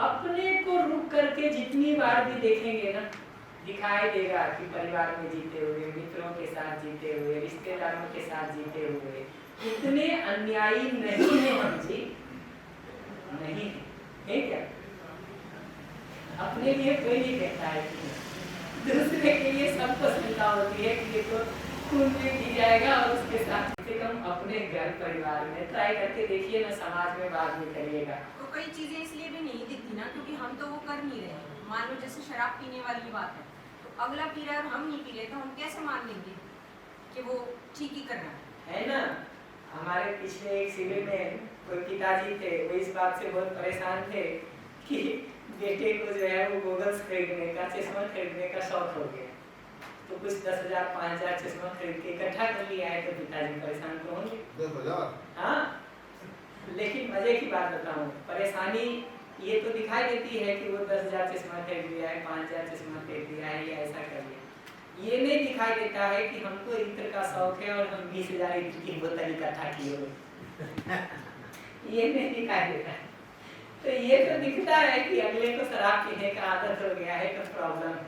अपने को रुक करके जितनी बार भी देखेंगे ना, दिखाई देगा कि परिवार में जीते हुए, मित्रों के साथ जीते हुए, रिश्तेदारों के साथ जीते हुए इतने अन्यायी नहीं है हम जी, नहीं है क्या। अपने लिए कोई नहीं कहता है, दूसरे के लिए सबको चिंता होती है कि ये तो खून में पी जाएगा, और उसके साथ से कम अपने घर परिवार में ट्राई करके देखिए ना, समाज में बाद में करिएगा। तो कई चीजें इसलिए भी नहीं दिखती ना, क्योंकि हम तो वो कर नहीं रहे। मान लो जैसे शराब पीने वाली बात है, तो अगला पी रहा है और हम नहीं पी रहे, तो हम कैसे मान लेंगे? कि वो ठीक ही कर रहा है ना। हमारे पिछले एक शिविर में कोई पिताजी थे, वो इस बात से बहुत परेशान थे कि बेटे को जो है वो गॉगल्स खरीदने का, चश्मा खरीदने का शौक हो गया, तो कुछ 10,000 5,000 चश्मा खरीद के इकट्ठा कर लिया है, तो पिताजी परेशान तो होंगे। 10,000? हाँ, लेकिन मजे की बात बताऊं, परेशानी ये तो दिखाई देती है कि वो 10,000 चश्मा खरीद लिया है, 5,000 चश्मा खरीद लिया है या ऐसा कर लिया। ये नहीं दिखाई देता है कि हमको इत्र का शौक है और हम 20,000 इत्र की बोतल इकट्ठा किए हुए। ये नहीं दिखाई देता है। तो ये तो दिखता है कि अगले को शराब पीने का आदत हो गया है, तो प्रॉब्लम है।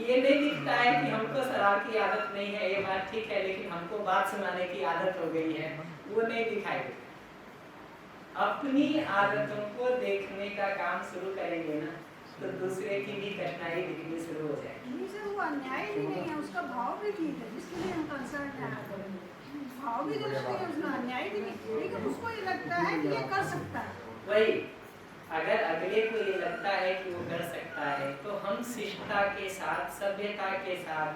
ये नहीं दिखता है कि हमको शराब की आदत नहीं है, ये बात ठीक है, लेकिन हमको बात सुनाने की आदत हो गई है, वो नहीं दिखाई देता। अपनी आदतों को देखने का काम शुरू करेंगे ना, तो दूसरे की भी कठिनाई दिखनी शुरू हो जाएगी। सर वो अन्याय भी नहीं है, उसका भाव भी ठीक है, जिसके लिए हम कंसर्न है, भाव भी दुरुस्त है, उसका अन्याय भी नहीं, लेकिन उसको ये लगता है कि ये कर सकता है। वही, अगर अगले को ये लगता है कि वो कर सकता है, तो हम शिष्टता के साथ, सभ्यता के साथ,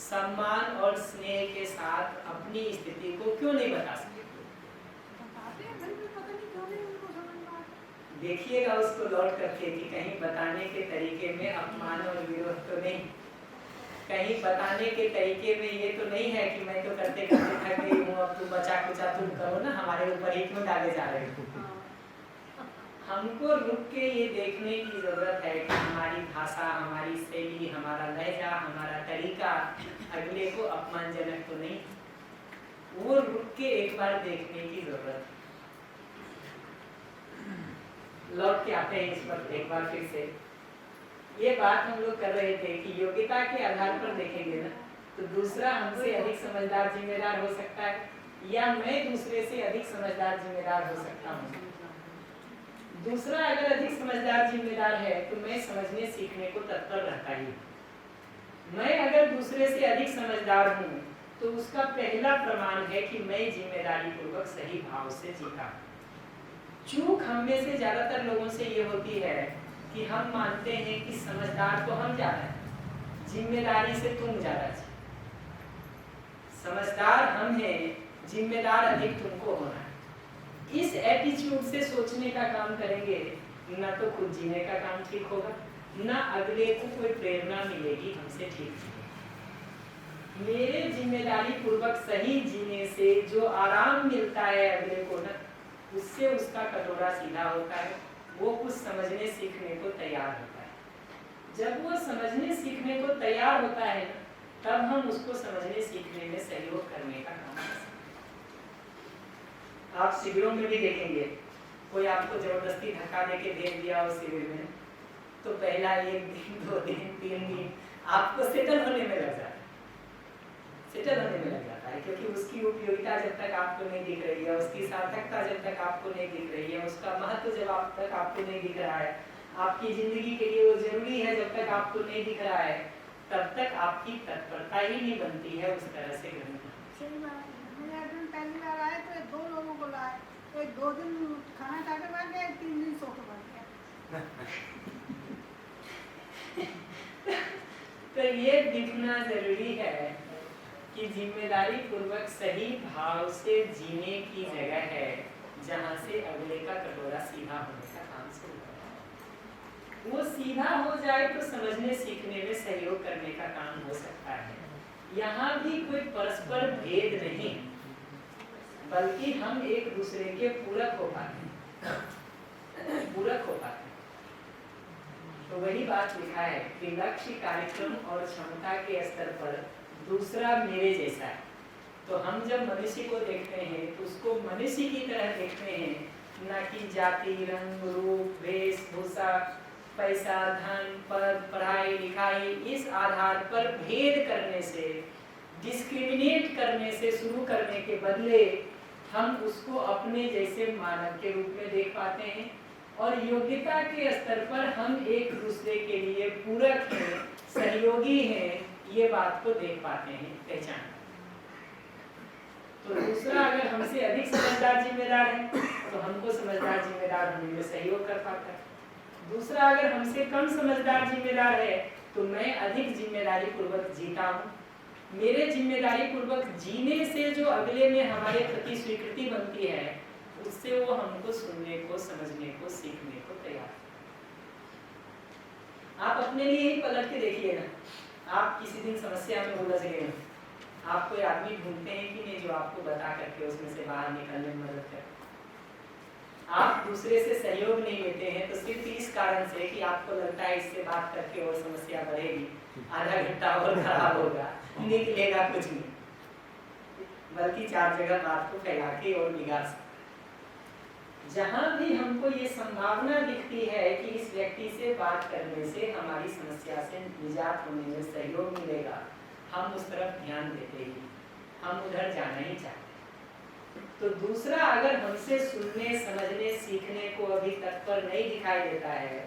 सम्मान और स्नेह के साथ अपनी स्थिति को क्यों नहीं बता सकते? बताते हैं, फिर भी पता नहीं क्यों नहीं उनको समझ में आता। देखिएगा उसको लौट करके कि कहीं बताने के तरीके में अपमान और विरोध तो नहीं, कहीं बताने के तरीके में ये तो नहीं है कि मैं तो करते करते थक गई हूँ, अब तुम बचा कुचा तुम करो ना, हमारे ऊपर ही क्यों डाले जा रहे हो। हमको रुक के ये देखने की जरूरत है कि हमारी भाषा, हमारी शैली, हमारा लहजा, हमारा तरीका अगले को अपमानजनक तो नहीं, वो रुक के एक बार देखने की जरूरत है। लौट के आते हैं इस पर एक बार फिर से। ये बात हम लोग कर रहे थे कि योग्यता के आधार पर देखेंगे ना, तो दूसरा हमसे अधिक समझदार जिम्मेदार हो सकता है, या मैं दूसरे से अधिक समझदार जिम्मेदार हो सकता हूँ। दूसरा अगर अधिक समझदार जिम्मेदार है तो मैं समझने सीखने को तत्पर रहता ही। मैं अगर दूसरे से अधिक समझदार हूँ तो उसका पहला प्रमाण है कि मैं जिम्मेदारी पूर्वक सही भाव से जीता। चूक हम में से ज्यादातर लोगों से ये होती है कि हम मानते हैं कि समझदार तो हम ज्यादा हैं, जिम्मेदारी से तुम ज्यादा। समझदार हम हैं, जिम्मेदार अधिक तुमको होना है। इस एटीट्यूड से सोचने का काम करेंगे ना तो खुद जीने का काम ठीक होगा, ना अगले को कोई प्रेरणा मिलेगी हमसे ठीक जीने। मेरे जिम्मेदारी पूर्वक सही जीने से जो आराम मिलता है अगले को ना, उससे उसका कटोरा सीधा होता है, वो कुछ समझने सीखने को तैयार होता है। जब वो समझने सीखने को तैयार होता है ना, तब हम उसको समझने सीखने में सहयोग करने का काम करते हैं। आप शिविरों में भी देखेंगे, कोई आपको जबरदस्ती धक्का देके भेज दिया हो शिविर में, तो पहला 1 दिन 2 दिन 3 दिन आपको सेटल होने में लग जाता है, सेटल होने में लग जाता है, क्योंकि उसकी उपयोगिता जब तक आपको नहीं दिख रही है, उसकी सार्थकता जब तक आपको नहीं दिख रही है, उसका महत्व जब आप तक आपको नहीं दिख रहा है, आपकी जिंदगी के लिए वो जरूरी है जब तक आपको नहीं दिख रहा है, तब तक आपकी तत्परता ही नहीं बनती है उस तरह से करने की। सही बात है। मेरे हस्बैंड पहली बार आए तो 2 लोगों को लाए, एक 2 दिन खाना खा के बैठ गया, 3 दिन सो के बैठ गया। तो ये दिखना जरूरी है कि जिम्मेदारी पूर्वक सही भाव से जीने की जगह है जहाँ से अगले का कटोरा सीधा होने का काम शुरू होगा। वो सीधा हो जाए तो समझने सीखने में सहयोग करने का काम हो सकता है। यहाँ भी कोई परस्पर भेद नहीं, बल्कि हम एक दूसरे के पूरक हो पाते हैं, पूरक हो पाते हैं। तो वही बात लिखा है कि लक्ष्य, कार्यक्रम और क्षमता के स्तर पर दूसरा मेरे जैसा है। तो हम जब मनुष्य को देखते हैं तो उसको मनुष्य की तरह देखते हैं, न कि जाति, रंग, रूप, वेशभूषा, पैसा, धन, पद, पढ़ाई लिखाई, इस आधार पर भेद करने से, डिस्क्रिमिनेट करने से शुरू करने के बदले हम उसको अपने जैसे मानव के रूप में देख पाते हैं, और योग्यता के स्तर पर हम एक दूसरे के लिए पूरक हैं, सहयोगी हैं, ये बात को देख पाते हैं, पहचान। तो दूसरा अगर हमसे अधिक समझदार जिम्मेदार है तो हमको समझदार जिम्मेदार होने में सहयोग कर पाता है। दूसरा अगर हमसे कम समझदार जिम्मेदार है तो मैं अधिक जिम्मेदारी पूर्वक जीता हूँ, मेरे जिम्मेदारी पूर्वक जीने से जो अगले में हमारे प्रति स्वीकृति बनती है, उससे वो हमको सुनने को, समझने को, सीखने को तैयार। आप अपने लिए ही पलट के देखिए ना, आप किसी दिन समस्या में उलझ गए, आप कोई आदमी ढूंढते हैं कि नहीं जो आपको बता करके उसमें से बाहर निकलने में मदद करे। आप दूसरे से सहयोग नहीं लेते हैं तो सिर्फ इस कारण से कि आपको लगता है इससे बात करके और समस्या बढ़ेगी, आधा घंटा और खराब होगा, निकलेगा कुछ नहीं, बल्कि 4 जगह बात को फैला के और बिगाड़ सकते। जहां भी हमको ये संभावना दिखती है कि इस व्यक्ति से बात करने से हमारी समस्या से निजात होने में सहयोग मिलेगा, हम उस तरफ ध्यान देते ही, हम उधर जाना ही चाहते। तो दूसरा अगर हमसे सुनने, समझने, सीखने को अभी तत्पर नहीं दिखाई देता है,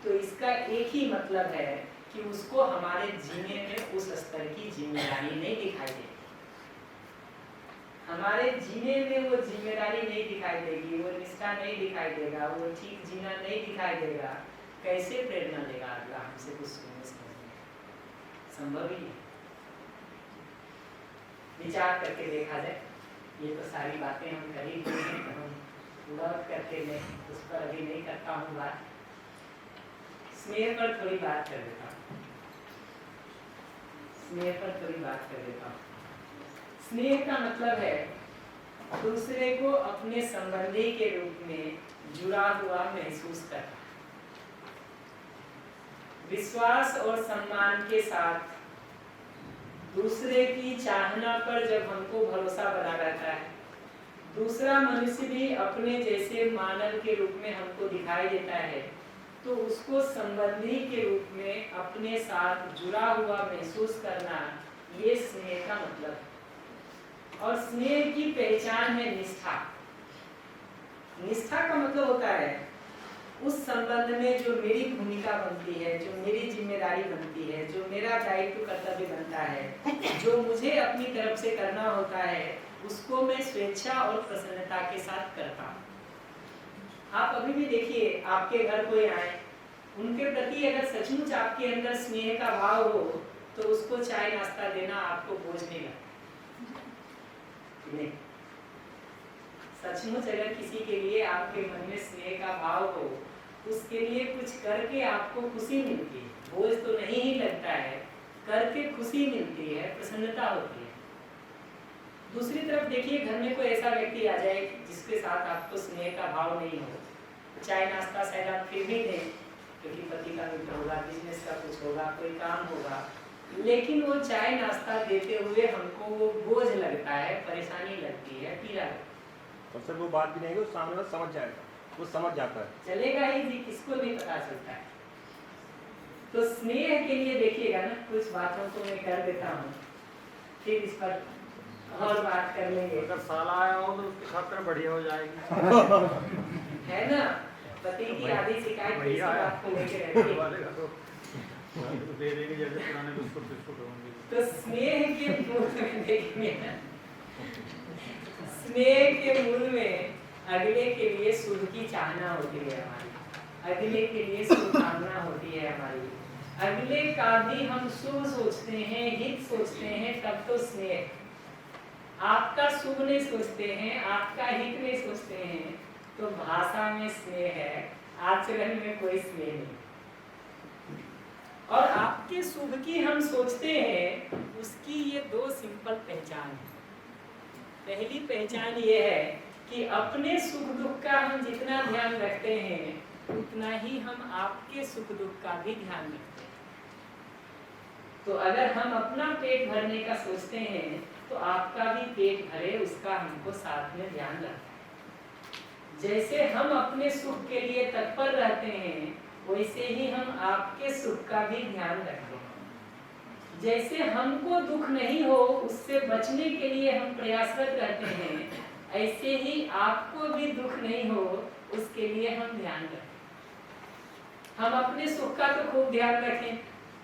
तो इसका एक ही मतलब है कि उसको हमारे जीने में उस स्तर की जिम्मेदारी नहीं दिखाई देगी। हमारे जीने में वो जिम्मेदारी नहीं दिखाई देगी, वो निष्ठा नहीं दिखाई देगा, वो ठीक जीना नहीं दिखाई देगा, कैसे प्रेरणा लेगा अगला हमसे कुछ सुनने समझने? संभव ही है। विचार करके देखा जाए, ये तो सारी बातें हम कर ही रहे हैं, हम पूरा करके मैं उस पर अभी नहीं करता हूँ बात। स्नेह पर थोड़ी बात कर देता हूँ, स्नेह पर थोड़ी बात कर देता हूँ। स्नेह का मतलब है दूसरे को अपने संबंधी के रूप में जुड़ा हुआ महसूस करना, विश्वास और सम्मान के साथ दूसरे की चाहना पर जब हमको भरोसा बना रहता है, दूसरा मनुष्य भी अपने जैसे मानव के रूप में हमको दिखाई देता है, तो उसको संबंधी के रूप में अपने साथ जुड़ा हुआ महसूस करना, ये स्नेह का मतलब है। और स्नेह की पहचान है निष्ठा। निष्ठा का मतलब होता है उस संबंध में जो मेरी भूमिका बनती है, जो मेरी जिम्मेदारी बनती है, जो मेरा दायित्व कर्तव्य बनता है, जो मुझे अपनी तरफ से करना होता है, उसको मैं स्वेच्छा और प्रसन्नता के साथ करता हूँ। आप अभी भी देखिए, आपके घर कोई आए, उनके प्रति अगर सचमुच आपके अंदर स्नेह का भाव हो तो उसको चाय नाश्ता देना आपको बोझ नहीं लगता। नहीं, सचमुच अगर किसी के लिए आपके मन में स्नेह का भाव हो, उसके लिए कुछ करके आपको खुशी मिलती है, बोझ तो नहीं ही लगता है, करके खुशी मिलती है, प्रसन्नता होती है। दूसरी तरफ देखिए, घर में कोई ऐसा व्यक्ति आ जाए जिसके साथ आपको स्नेह का भाव नहीं हो, चाय नाश्ता शायद आप फिर भी दें क्योंकि पति का मित्र होगा, बिजनेस का कुछ होगा, कोई काम होगा, लेकिन वो चाय नाश्ता देते हुए हमको वो बोझ लगता है, परेशानी लगती है, पीड़ा लगती है। तो सर वो बात भी नहीं है, वो सामने वाला समझ जाएगा, वो समझ जाता है, चलेगा ही जी, किसको भी पता चलता है। तो स्नेह के लिए देखिएगा ना, कुछ बातों को मैं कर देता हूँ, फिर इस पर और बात कर लेंगे। अगर साला आया हो तो उसकी खातिर बढ़िया हो जाएगी। है ना, पति की आधी शिकायत इसी बात को लेकर रहती है। दे देंगे जैसे पुराने बिस्कुट होंगे। तो स्नेह के मूल में देखेंगे ना, स्नेह के मूल में अगले के लिए शुभ की चाहना होती है हमारी, अगले के लिए शुभकामना होती है हमारी, अगले का भी हम शुभ सोचते हैं, हित सोचते हैं, तब तो स्नेह। आपका शुभ नहीं सोचते हैं, आपका हित नहीं सोचते हैं, तो भाषा में स्नेह है, आचरण में कोई स्नेह नहीं। और आपके शुभ की हम सोचते हैं, उसकी ये 2 सिंपल पहचान है। पहली पहचान ये है कि अपने सुख दुख का हम जितना ध्यान रखते हैं, उतना ही हम आपके सुख दुख का भी ध्यान रखते हैं। तो अगर हम अपना पेट भरने का सोचते हैं, तो आपका भी पेट भरे उसका हमको साथ में ध्यान रखना है। जैसे हम अपने सुख के लिए तत्पर रहते हैं, वैसे ही हम आपके सुख का भी ध्यान रखते हैं। जैसे हमको दुख नहीं हो, उससे बचने के लिए हम प्रयासरत रहते हैं, ऐसे ही आपको भी दुख नहीं हो, उसके लिए हम ध्यान रखें। हम अपने सुख का तो खूब ध्यान रखें,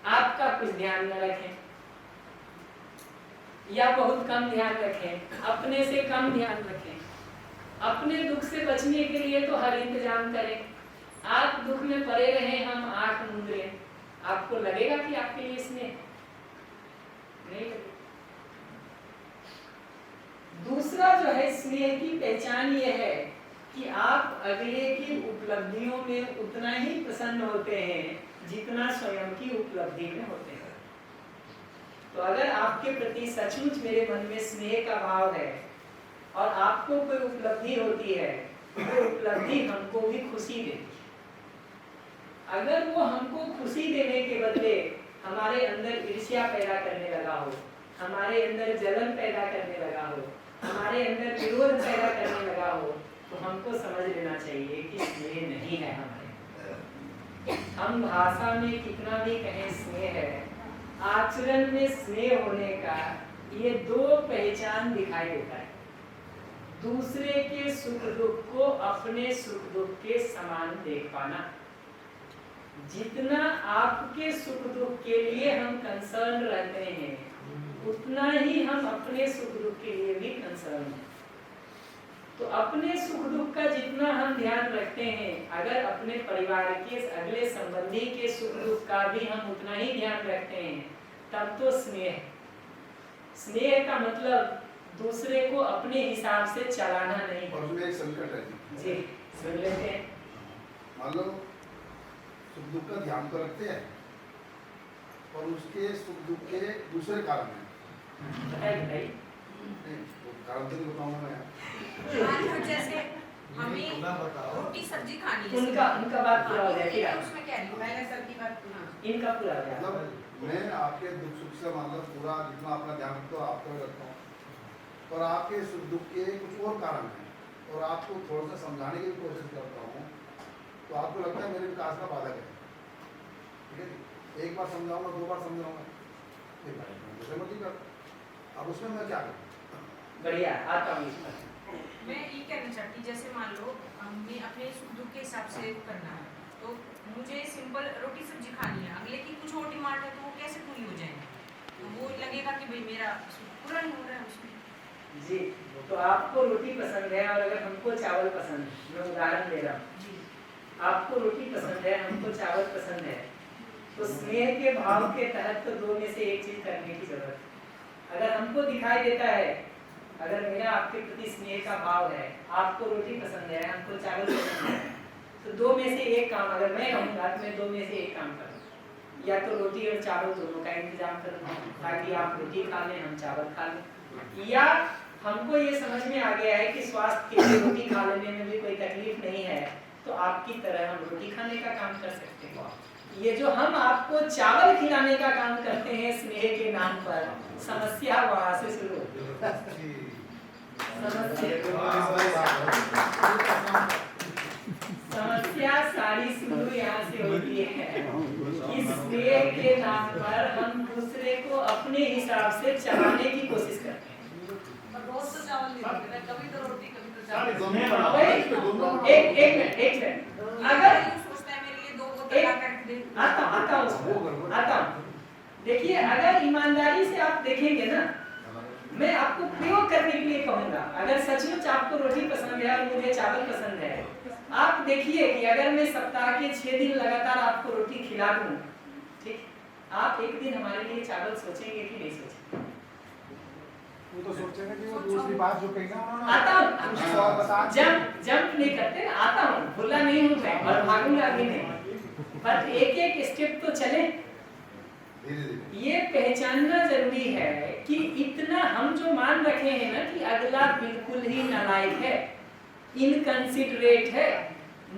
आपका कुछ ध्यान न रखें, या बहुत कम ध्यान रखें, अपने से कम ध्यान रखें। अपने दुख से बचने के लिए तो हर इंतजाम करें। आप दुख में पड़े रहें, हम आंख मूंद रहे, आपको लगेगा कि आपके लिए स्नेह नहीं लगेगा। दूसरा जो है स्नेह की पहचान ये है कि आप अगले की उपलब्धियों में उतना ही प्रसन्न होते हैं जितना स्वयं की उपलब्धि में होते हैं। तो अगर आपके प्रति सचमुच मेरे मन में स्नेह का भाव है और आपको कोई उपलब्धि होती है, वो उपलब्धि हमको भी खुशी देती है। अगर वो हमको खुशी देने के बदले हमारे अंदर ईर्ष्या पैदा करने लगा हो, हमारे अंदर जलन पैदा करने लगा हो, हमारे अंदर विरोध पैदा करने लगा हो, तो हमको समझ लेना चाहिए कि स्नेह नहीं है हमारे। हम भाषा में कितना भी कहें स्नेह है, आचरण में स्नेह होने का ये दो पहचान दिखाई देता है। दूसरे के सुख दुख को अपने सुख दुख के समान देख पाना। जितना आपके सुख दुख के लिए हम कंसर्न रहते हैं, उतना ही हम अपने सुख दुख के लिए भी कंसर्न हैं। तो अपने सुख दुख का जितना हम ध्यान रखते हैं, अगर अपने परिवार के अगले संबंधी के सुख दुख का भी हम उतना ही ध्यान रखते हैं, तब तो स्नेह। स्नेह का मतलब दूसरे को अपने हिसाब से चलाना नहीं। और उसमें एक संकट है जी, सुन लेते हैं। मान लो सुख दुख का ध्यान तो रखते हैं और उसके सुख दुख के दूसरे कारण हैं। बताइए। वो कारण तो नहीं बताऊंगा मैं। मान लो जैसे हमें रोटी सब्जी खानी है, उनका बात पूरा हो गया। मैं उसमें कह रही हूँ, मैंने सर की बात सुना। इनका पूरा हो गया। मतलब मैं आपके दुख सुख से मतलब पूरा जितना अपना ध्यान रखता हूँ आपका भी रखता हूँ, और आपके सुख दुख के कुछ और कारण हैं और आपको थोड़ा सा समझाने की कोशिश करता हूँ, तो आपको लगता है मेरे विकास का बाधक है। ठीक है जी, एक बार समझाऊंगा, दो बार समझाऊंगा, फिर भाई दूसरे मत ही कर। अब उसमें मैं क्या करूँ? बढ़िया, आता हूँ इसमें। मैं ये कहना चाहती, जैसे मान लो हमें अपने सुख दुख के हिसाब से करना है, तो मुझे सिंपल रोटी सब्जी खानी है, अगले की कुछ और डिमांड है तो वो कैसे पूरी हो जाएगी? तो वो लगेगा कि भाई मेरा पूरा नहीं हो रहा है उसमें। जी, तो आपको रोटी पसंद है और अगर हमको चावल पसंद है, मैं उदाहरण दे रहा हूँ, आपको रोटी पसंद है, हमको चावल पसंद है, तो स्नेह के भाव के तहत तो दो में से एक चीज करने की जरूरत है। अगर हमको दिखाई देता है, अगर मेरा आपके प्रति स्नेह का भाव है, आपको रोटी पसंद है, हमको चावल पसंद है, तो दो में से एक काम अगर मैं कहूँगा तो मैं दो में से एक काम करूँ, या तो रोटी और चावल दोनों का इंतजाम करूँ ताकि आप रोटी खा लें, हम चावल खा लें, या हमको ये समझ में आ गया है कि स्वास्थ्य के लिए रोटी खा लेने में भी कोई तकलीफ नहीं है, तो आपकी तरह हम रोटी खाने का काम कर सकते हैं। ये जो हम आपको चावल खिलाने का काम करते हैं स्नेह के नाम पर, समस्या वहां से शुरू होती है। समस्या सारी शुरू यहाँ से होती है कि स्नेह के नाम पर हम दूसरे को अपने हिसाब से चलाने की कोशिश करते हैं। रोज तो चावल नहीं देते, कभी तो रोटी, कभी तो चावल। एक मिनट, अगर सोचता है मेरे लिए दो बोतल ला कर दे। आता हूँ। देखिए, अगर ईमानदारी से आप देखेंगे ना, मैं आपको प्रयोग करने के लिए कहूँगा, अगर सचमुच आपको रोटी पसंद है और मुझे चावल पसंद है, आप देखिए कि अगर मैं सप्ताह के 6 दिन लगातार आपको रोटी खिला दूँ, ठीक, आप एक दिन हमारे लिए चावल सोचेंगे कि नहीं सोचेंगे? वो तो सोचेंगे कि वो दूसरी बात जो कही ना उन्होंने। आता हूँ, जंप नहीं करते, आता हूँ, भूला नहीं हूँ मैं और भागूंगा भी नहीं, बट एक एक स्टेप तो चले। ये पहचानना जरूरी है कि इतना हम जो मान रखे हैं ना कि अगला बिल्कुल ही नालायक है, इनकंसिडरेट है,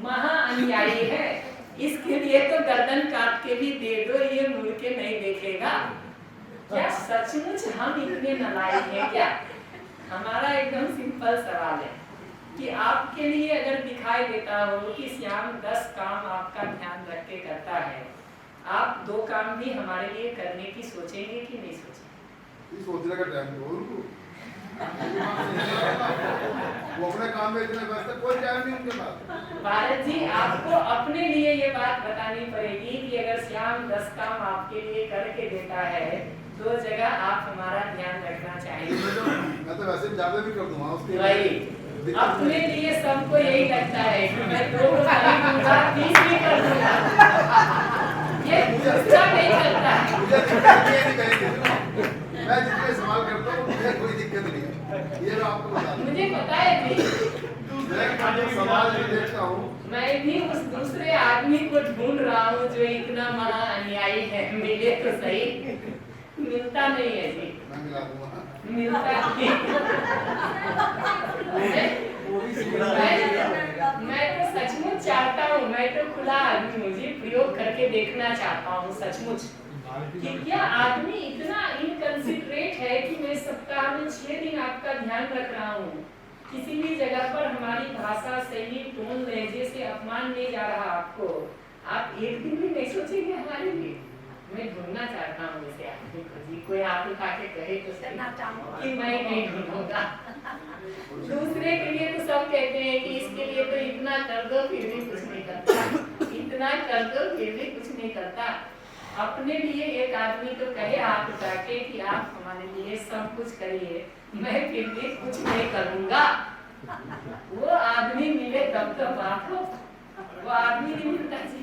महा अनुयायी है, इसके लिए तो गर्दन काट के भी दे दो, ये मुड़ के नहीं देखेगा। क्या सचमुच हम इतने नालायक हैं क्या? हमारा एकदम सिंपल सवाल है कि आपके लिए अगर दिखाई देता हो कि श्याम 10 काम आपका ध्यान रख के करता है, आप 2 काम भी हमारे लिए करने की सोचेंगे कि नहीं सोचेंगे? सोचने का टाइम दो उनको। वो अपने काम में इतने व्यस्त है, कोई टाइम नहीं उनके पास। भारत जी, आपको अपने लिए ये बात बतानी पड़ेगी कि अगर श्याम 10 काम आपके लिए करके देता है, 2 जगह आप हमारा ध्यान रखना चाहिए। मैं तो वैसे भी ज्यादा भी कर दूंगा उसके भाई, अपने लिए सबको यही लगता है कि मैं 2 को नहीं दूंगा, 30 भी कर दूंगा। ये दूसरा नहीं करता है। मुझे दिक्कत नहीं है, मैं जितने सवाल करता हूँ मुझे कोई दिक्कत नहीं है। ये मैं आपको बता दूं। मुझे पता है जी, मैं समाज में देखता हूँ, मैं भी उस दूसरे आदमी को ढूंढ रहा हूँ जो इतना महा अनुयायी है। मिले तो सही, मिलता नहीं है जी, मैं मिला दूंगा। मिलता नहीं। मैं तो सचमुच चाहता हूँ, मैं तो खुला आदमी हूँ जी, प्रयोग करके देखना चाहता हूँ सचमुच कि क्या आदमी इतना इनकंसिडरेट है कि मैं सप्ताह में 6 दिन आपका ध्यान रख रहा हूँ, किसी भी जगह पर हमारी भाषा शैली टोन लहजे से अपमान नहीं जा रहा आपको, आप एक दिन भी नहीं सोचेंगे हमारे लिए। मैं ढूंढना चाहता हूँ वैसे आदमी को जी, कोई आप उठा के कहे तो सही कि मैं नहीं ढूंढूंगा। दूसरे के लिए तो सब कहते हैं कि इसके लिए तो इतना कर दो फिर भी कुछ नहीं करता, इतना कर दो फिर भी कुछ नहीं करता। अपने लिए एक आदमी तो कहे हाथ उठा के कि आप हमारे लिए सब कुछ करिए, मैं फिर भी कुछ नहीं करूंगा। वो आदमी मिले तब तो बात हो, वो आदमी नहीं मिलता जी।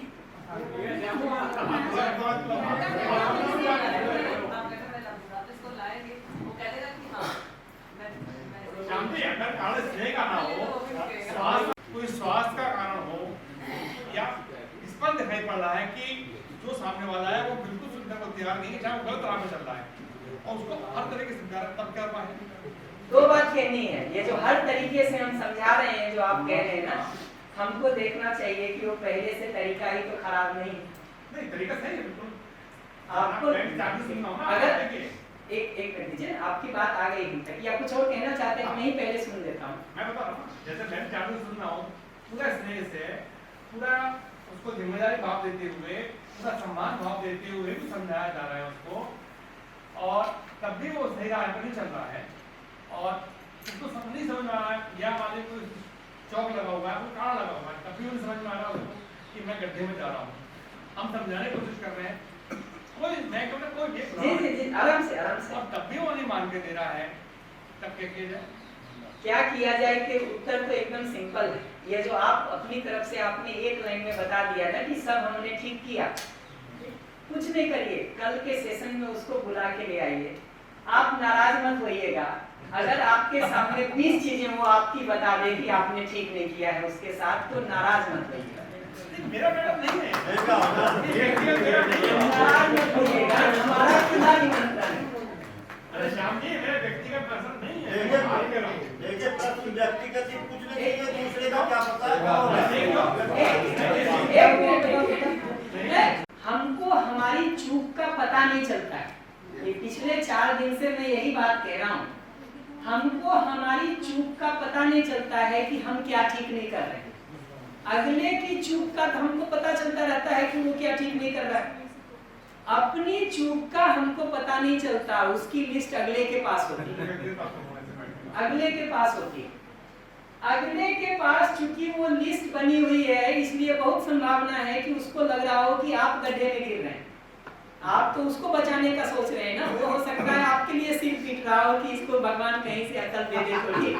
कोई स्वास्थ्य का कारण हो या इस पर दिखाई पड़ रहा है कि जो सामने वाला है वो बिल्कुल सुनने को तैयार नहीं है, चाहे वो गलत राह में चल रहा है और उसको हर तरीके से समझा तब कर पाए। दो बात कहनी है, ये जो हर तरीके से हम समझा रहे हैं, जो आप कह रहे हैं ना, हमको देखना चाहिए कि वो पहले से तरीका ही तो खराब नहीं, तरीका सही है बिल्कुल। आपको अगर एक मिनट दीजिए, आपकी बात आ गई तक या कुछ और कहना चाहते हैं, मैं ही पहले सुन लेता हूँ। मैं बता रहा हूँ, जैसे मैं चाहता सुन रहा हूँ, पूरा स्नेह से, पूरा उसको जिम्मेदारी भाव देते हुए, पूरा सम्मान भाव देते हुए भी समझाया जा रहा है उसको, और तब भी वो सही राह पर नहीं चल रहा है और उसको नहीं समझ में आ रहा है, या मान कोई चौक लगा हुआ है, कोई काड़ा लगा हुआ है, तब भी उन्हें समझ में आ रहा है उसको कि मैं गड्ढे में जा रहा हूँ। हम समझाने की कोशिश कर रहे हैं, कोई मैं कहूँगा कोई जी आराम से और तब भी वो नहीं मान के दे रहा है, तब क्या किया जाए? क्या किया जाए कि उत्तर तो एकदम सिंपल है। ये जो आप अपनी तरफ से आपने एक लाइन में बता दिया ना कि सब हमने ठीक किया, कुछ नहीं करिए, कल के सेशन में उसको बुला के ले आइए। आप नाराज मत होइएगा, अगर आपके सामने 20 चीजें वो आपकी बता दे कि आपने ठीक नहीं किया है उसके साथ, तो नाराज मत होइएगा। मेरा मैडम नहीं है, नाराज मत होइएगा, हमारा खुला निमंत्रण है। अरे श्याम जी, मेरा व्यक्तिगत प्रश्न नहीं है, देखिए प्रश्न व्यक्तिगत ही पूछना चाहिए, दूसरे का क्या पता है। हमको हमारी चूक का पता नहीं चलता है, ये पिछले 4 दिन से मैं यही बात कह रहा हूँ, हमको हमारी चूक का पता नहीं चलता है कि हम क्या ठीक नहीं कर रहे हैं। अगले की चूक का तो हमको पता चलता रहता है कि वो क्या ठीक नहीं कर रहा है, अपनी चूक का हमको पता नहीं चलता, उसकी लिस्ट अगले के पास होती है, अगले के पास होती है। अगले के पास चूंकि वो लिस्ट बनी हुई है, इसलिए बहुत संभावना है कि उसको लग रहा हो कि आप गड्ढे में गिर रहे हैं, आप तो उसको बचाने का सोच रहे हैं ना, वो हो सकता है आपके लिए सिर पीट रहा हो कि इसको भगवान कहीं से अकल दे दे थोड़ी।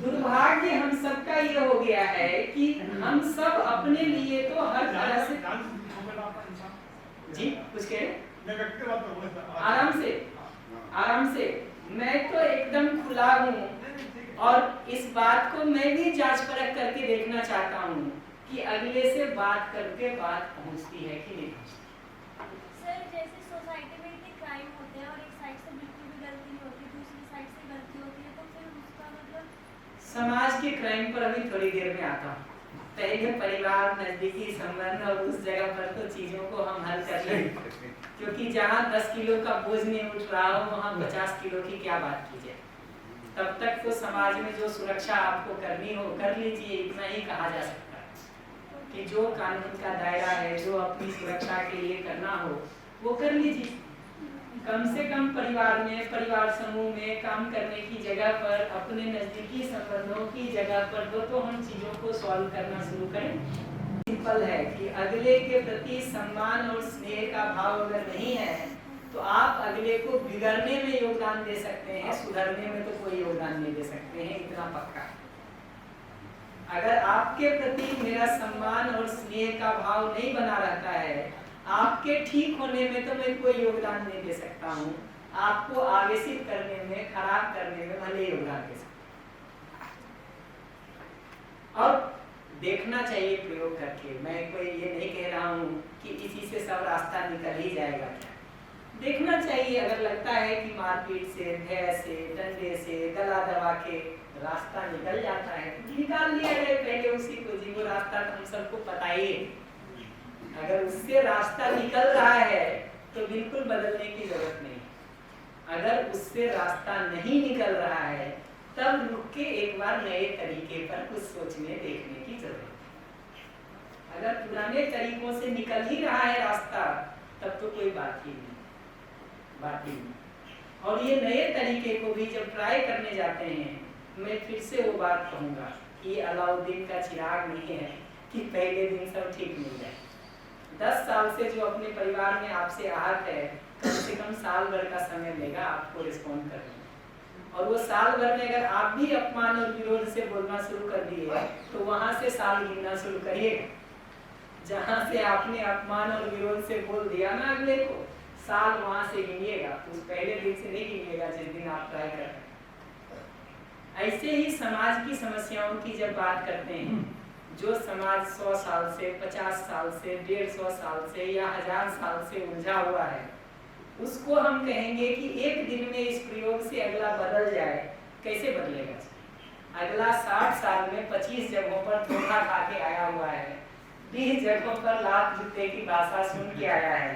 दुर्भाग्य हम सबका ये हो गया है कि हम सब अपने लिए तो हर तरह से जी कुछ कह आराम से मैं तो एकदम खुला हूँ और इस बात को मैं भी जांच परख करके देखना चाहता हूँ कि अगले से बात करके बात पहुँचती है कि नहीं पहुँचती। सर जैसे सोसाइटी में इतने क्राइम होते हैं और एक साइड से बिल्कुल भी गलती नहीं होती, दूसरी साइड से गलती होती है, तो फिर उसका मतलब समाज के क्राइम पर अभी थोड़ी देर में आता हूँ। पहले परिवार, नजदीकी संबंध और उस जगह पर तो चीजों को हम हल कर लें, क्योंकि जहाँ 10 किलो का बोझ नहीं उठ रहा हो वहाँ 50 किलो की क्या बात की जाए। तब तक तो समाज में जो सुरक्षा आपको करनी हो कर लीजिए, इतना ही कहा जा सकता है कि जो कानून का दायरा है, जो अपनी सुरक्षा के लिए करना हो वो कर लीजिए। कम से कम परिवार में, परिवार समूह में काम करने की जगह पर, अपने नजदीकी संबंधों की जगह पर तो हम चीजों को सॉल्व करना शुरू करें। सिंपल है कि अगले के प्रति सम्मान और स्नेह का भाव अगर नहीं है तो आप अगले को बिगड़ने में योगदान दे सकते हैं, सुधरने में तो कोई योगदान नहीं दे सकते हैं, इतना पक्का। अगर आपके प्रति मेरा सम्मान और स्नेह का भाव नहीं बना रहता है, आपके ठीक होने में तो मैं कोई योगदान नहीं दे सकता हूँ। आपको आवेशित करने में, खराब करने में भले योगदान दे सकता है। और देखना चाहिए प्रयोग करके। मैं कोई ये नहीं कह रहा हूँ कि इसी से सब रास्ता निकल ही जाएगा, क्या देखना चाहिए। अगर लगता है कि मारपीट से, भय से, डंडे से, गला दबा के रास्ता निकल जाता है, निकाल लिया जाए पहले उसी को। जी वो रास्ता तो हम सबको पता ही है। अगर उससे रास्ता निकल रहा है तो बिल्कुल बदलने की जरूरत नहीं। अगर उससे रास्ता नहीं निकल रहा है तब रुक के एक बार नए तरीके पर कुछ सोचने देखने की जरूरत है। अगर पुराने तरीकों से निकल ही रहा है रास्ता तब तो कोई बात ही नहीं। और ये नए तरीके को भी जब ट्राई करने जाते हैं, मैं फिर से वो बात कहूँगा कि ये अलाउद्दीन का चिराग नहीं है कि पहले दिन सब ठीक मिल जाए। 10 साल से जो अपने परिवार में आपसे आहत है, कम से कम साल भर का समय लेगा आपको रिस्पॉन्ड करने में। और वो साल भर में अगर आप भी अपमान और विरोध से बोलना शुरू कर दिए तो वहां से साल गिनना शुरू करिएगा। जहां से आपने अपमान और विरोध से बोल दिया ना अगले को, साल वहां से गिनिएगा, उस पहले दिन से नहीं गिनिएगा जिस दिन आप ट्राई कर रहे हैं। ऐसे ही समाज की समस्याओं की जब बात करते हैं, जो समाज 100 साल से, 50 साल से, 150 साल से या 1000 साल से उलझा हुआ है, उसको हम कहेंगे कि एक दिन में इस प्रयोग से अगला बदल जाए। कैसे बदलेगा? अगला 60 साल में 25 जगहों पर धोखा खा के आया हुआ है, 20 जगहों पर लात जूते की भाषा सुन के आया है,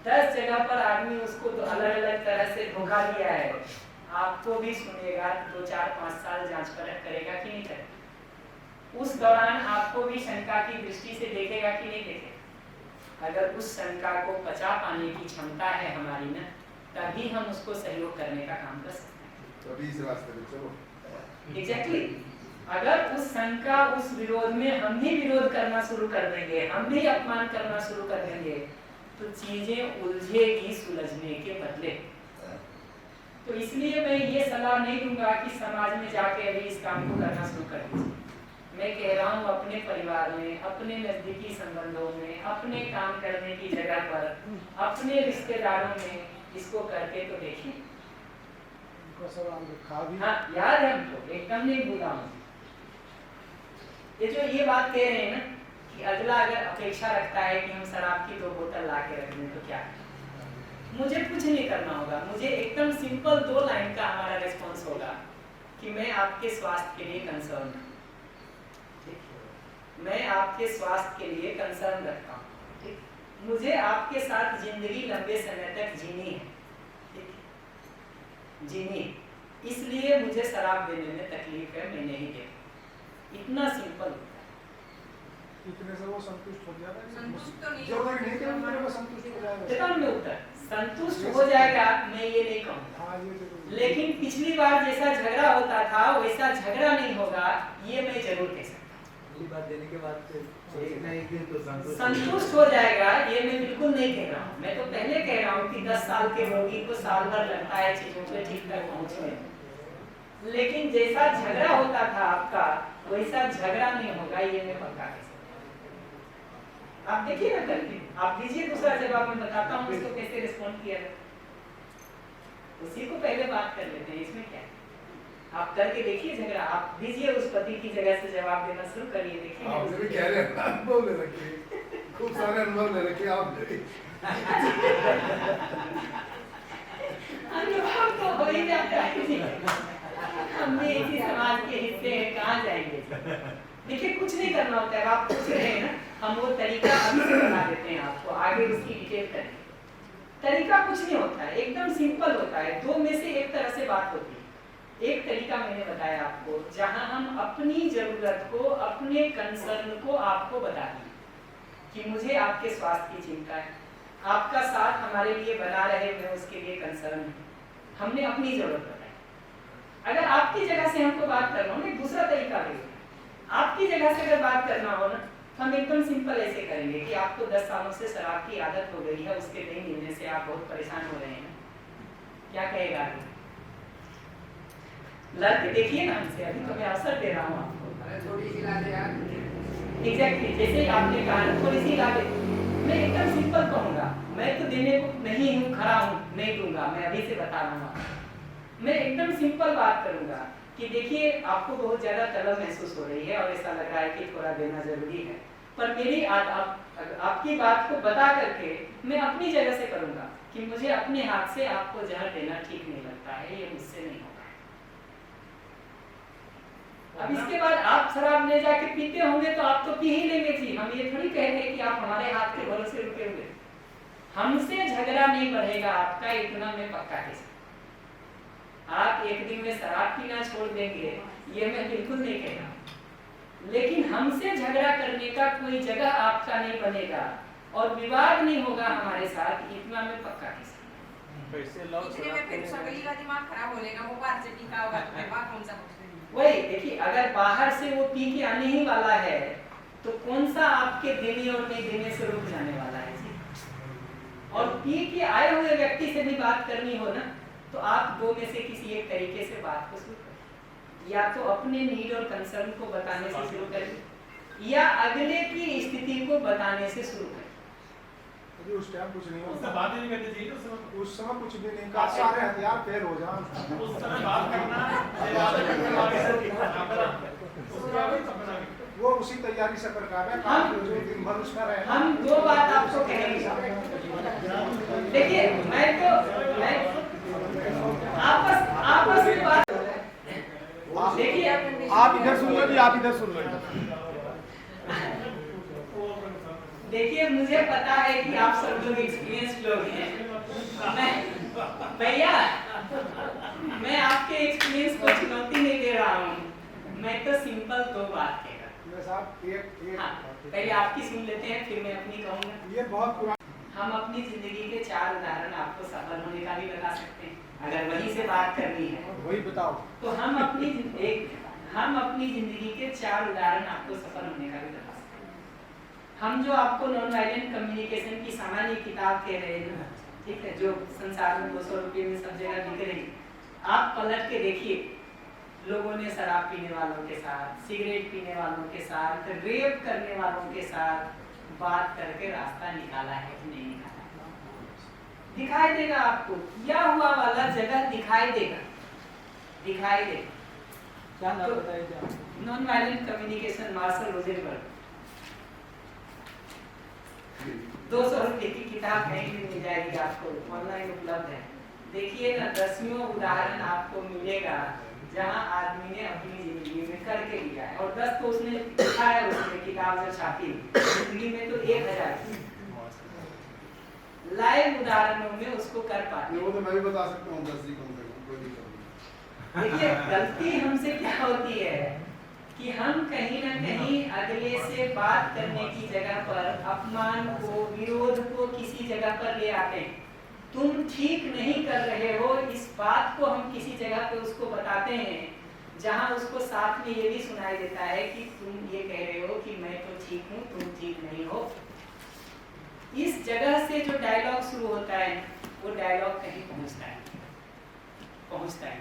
10 जगह पर आदमी उसको अलग अलग तरह से धोखा दिया है। आपको भी सुनेगा, 2, 4, 5 साल जांच परख करेगा कि नहीं करेगा? उस दौरान आपको भी शंका की दृष्टि से देखेगा कि नहीं देखेगा? अगर उस शंका को पचा पाने की क्षमता है हमारी ना, तभी हम उसको सहयोग करने का काम कर सकते हैं। तो इस रास्ते पे चलो। एग्जैक्टली। अगर उस शंका, उस विरोध में हम भी विरोध करना शुरू कर देंगे, हम भी अपमान करना शुरू कर देंगे, तो चीजें उलझेगी सुलझने के बदले। तो इसलिए मैं ये सलाह नहीं दूंगा कि समाज में जाके अभी इस काम को करना शुरू कर दीजिए। मैं कह रहा हूँ अपने परिवार में, अपने नजदीकी संबंधों में, अपने काम करने की जगह पर, अपने रिश्तेदारों में इसको करके तो देखिए। हाँ, याद है हमको, एकदम नहीं भूला हूँ। ये बात कह रहे हैं ना कि अगला अगर अपेक्षा रखता है कि हम शराब की 2 बोतल ला के रख दें तो क्या है? मुझे कुछ नहीं करना होगा। मुझे एकदम सिंपल 2 लाइन का हमारा रिस्पॉन्स होगा कि मैं आपके स्वास्थ्य के लिए कंसर्न हूँ, मैं आपके स्वास्थ्य के लिए कंसर्न रखता हूँ, ठीक? मुझे आपके साथ जिंदगी लंबे समय तक जीनी है, ठीक? जीनी, इसलिए मुझे शराब देने में तकलीफ है, मैं नहीं देता। इतना सिंपल होता है। इतने से वो संतुष्ट हो जाएगा। संतुष्ट तो नहीं जरूरी नहीं कि वो संतुष्ट हो जाएगा। कितना में उत्तर संतुष्ट हो जाएगा, मैं ये नहीं कहूँगा। हाँ, ये जरूरी। लेकिन पिछली बार जैसा झगड़ा होता था वैसा झगड़ा नहीं होगा, ये मैं जरूर कह सकता हूँ। बात देने के बाद एक ना एक दिन तो संतुष्ट हो जाएगा, ये मैं बिल्कुल नहीं कह रहा हूँ। मैं तो पहले कह रहा हूँ कि 10 साल के रोगी को साल भर लगता है चीजों पे ठीक तक पहुँचने में। लेकिन जैसा झगड़ा होता था आपका, वैसा झगड़ा नहीं होगा, ये मैं पक्का कह सकता हूँ। आप देखिए ना करके, आप दीजिए दूसरा जवाब, मैं बताता हूँ इसको कैसे रिस्पॉन्ड किया जाए। उसी को पहले बात कर लेते हैं, इसमें क्या है? आप करके देखिए झगड़ा, आप दीजिए उस पति की जगह से जवाब देना शुरू करिए, देखिए। आप भी कह रहे हैं, अनुभव ले रखिए, खूब सारे अनुभव ले रखिए आपने। अनुभव तो हो ही जाता है। हमने इसी समाज के हिस्से हैं, कहाँ जाएंगे? देखिए कुछ नहीं करना होता है। आप पूछ रहे हैं ना, हम वो तरीका अभी से बता देते हैं आपको, आगे उसकी डिटेल करें। तरीका कुछ नहीं होता है, एकदम सिंपल होता है। 2 में से एक तरह से बात होती है। एक तरीका मैंने बताया आपको, जहां हम अपनी जरूरत को, अपने कंसर्न को आपको बता दें कि मुझे आपके स्वास्थ्य की चिंता है, आपका साथ हमारे लिए बना रहे, मैं उसके लिए कंसर्न हूँ। हमने अपनी जरूरत बताई। अगर आपकी जगह से हमको बात करना हो ना, दूसरा तरीका भी आपकी जगह से अगर बात करना हो ना, हम एकदम सिंपल ऐसे करेंगे कि आपको 10 सालों से शराब की आदत हो गई है, उसके नहीं मिलने से आप बहुत परेशान हो रहे हैं, क्या कहेगा? लड़के देखिए ना हमसे, अभी तो मैं अवसर दे रहा हूँ आपको। थोड़ी सी ला दे यार। एग्जैक्टली, जैसे आपने कहा थोड़ी सी ला दे, मैं एकदम सिंपल कहूँगा, मैं तो देने को नहीं हूँ, खड़ा हूँ, नहीं दूंगा, मैं अभी से बता रहा हूँ। मैं एकदम सिंपल बात करूँगा कि देखिए आपको बहुत ज़्यादा तलब महसूस हो रही है और ऐसा लग रहा है कि थोड़ा देना ज़रूरी है, पर मेरी आपकी बात को बता करके मैं अपनी जगह से करूँगा कि मुझे अपने हाथ से आपको जहर देना ठीक नहीं लगता है, ये मुझसे नहीं होगा। अब इसके बाद आप शराब ले जाके पीते होंगे तो आप तो पी ही लेंगे जी, हम ये थोड़ी कह रहे कि आप हमारे हाथ के भरोसे रुके हुए। हमसे झगड़ा नहीं बढ़ेगा आपका, इतना मैं पक्का कह सकता। आप एक दिन में शराब पीना छोड़ देंगे ये मैं बिल्कुल नहीं कह रहा, लेकिन हमसे झगड़ा करने का कोई जगह आपका नहीं बनेगा और विवाद नहीं होगा हमारे साथ, इतना मैं पक्का कह सकता। इतने में फिर सगली का दिमाग खराब हो जाएगा, वो बाहर से टीका होगा तो मैं कौन सा वही देखिए, अगर बाहर से वो पी के आने ही वाला है तो कौन सा आपके देने और नहीं देने से रुक जाने वाला है जी। और पी के आए हुए व्यक्ति से भी बात करनी हो ना तो आप दो में से किसी एक तरीके से बात को शुरू करें, या तो अपने नीड और कंसर्न को बताने से शुरू करें या अगले की स्थिति को बताने से शुरू करें। उस टाइम कुछ नहीं उससे बात ही नहीं करनी चाहिए, उस समय कुछ भी नहीं, काफी सारे हथियार फेल हो जाए उस समय बात करना वो उसी तैयारी से कर रहा है, जो दिन भर उसका रहे। हम दो बात आपको कहेंगे, देखिए मैं आपस में बात, देखिए आप इधर सुन लो जी, आप इधर सुन लो। देखिए मुझे पता है कि आप सब लोग एक्सपीरियंस लोग हैं, भैया मैं आपके एक्सपीरियंस को चुनौती नहीं दे रहा हूँ, मैं तो सिंपल दो बात कह रहा हूँ। हाँ, पहले आपकी सुन लेते हैं फिर मैं अपनी कहूँगा। ये बहुत पुराना, हम अपनी जिंदगी के 4 उदाहरण आपको सफल होने का भी बता सकते हैं, अगर वहीं से बात करनी है वही बताओ। तो हम अपनी जिंदगी के 4 उदाहरण आपको सफल होने का भी बता सकते हैं। हम जो आपको नॉन वायलेंट कम्युनिकेशन की सामान्य किताब कह रहे हैं ना, ठीक है, जो संसार में 200 रुपये में सब जगह बिक रही, आप पलट के देखिए, लोगों ने शराब पीने वालों के साथ, सिगरेट पीने वालों के साथ, रेप करने वालों के साथ बात करके रास्ता निकाला है कि नहीं निकाला? दिखाई देगा आपको, किया हुआ वाला जगह दिखाई देगा, दिखाई देगा। क्या नाम बताइए क्या? Non violent communication, Marshall Rosenberg. 200 रुपये की किताब कहीं भी मिल जाएगी आपको, ऑनलाइन उपलब्ध है। देखिए ना, 10वां उदाहरण आपको मिलेगा जहां आदमी ने अपनी जिंदगी में करके लिया है, और 10 तो उसने लिखा है, उसने किताब जब छापी, जिंदगी में तो 1000 लाइव उदाहरणों में उसको कर पाते। वो तो मैं भी बता सकता हूँ 10 कम से कम, कोई दिक्कत नहीं। देखिए गलती हमसे क्या होती है कि हम कहीं ना कहीं अगले से बात करने की जगह पर अपमान को, विरोध को किसी जगह पर ले आते हैं। तुम ठीक नहीं कर रहे हो, इस बात को हम किसी जगह पे उसको बताते हैं जहां उसको साथ में ये भी सुनाई देता है कि तुम ये कह रहे हो कि मैं तो ठीक हूँ, तुम ठीक नहीं हो। इस जगह से जो डायलॉग शुरू होता है वो डायलॉग कहीं पहुंचता है।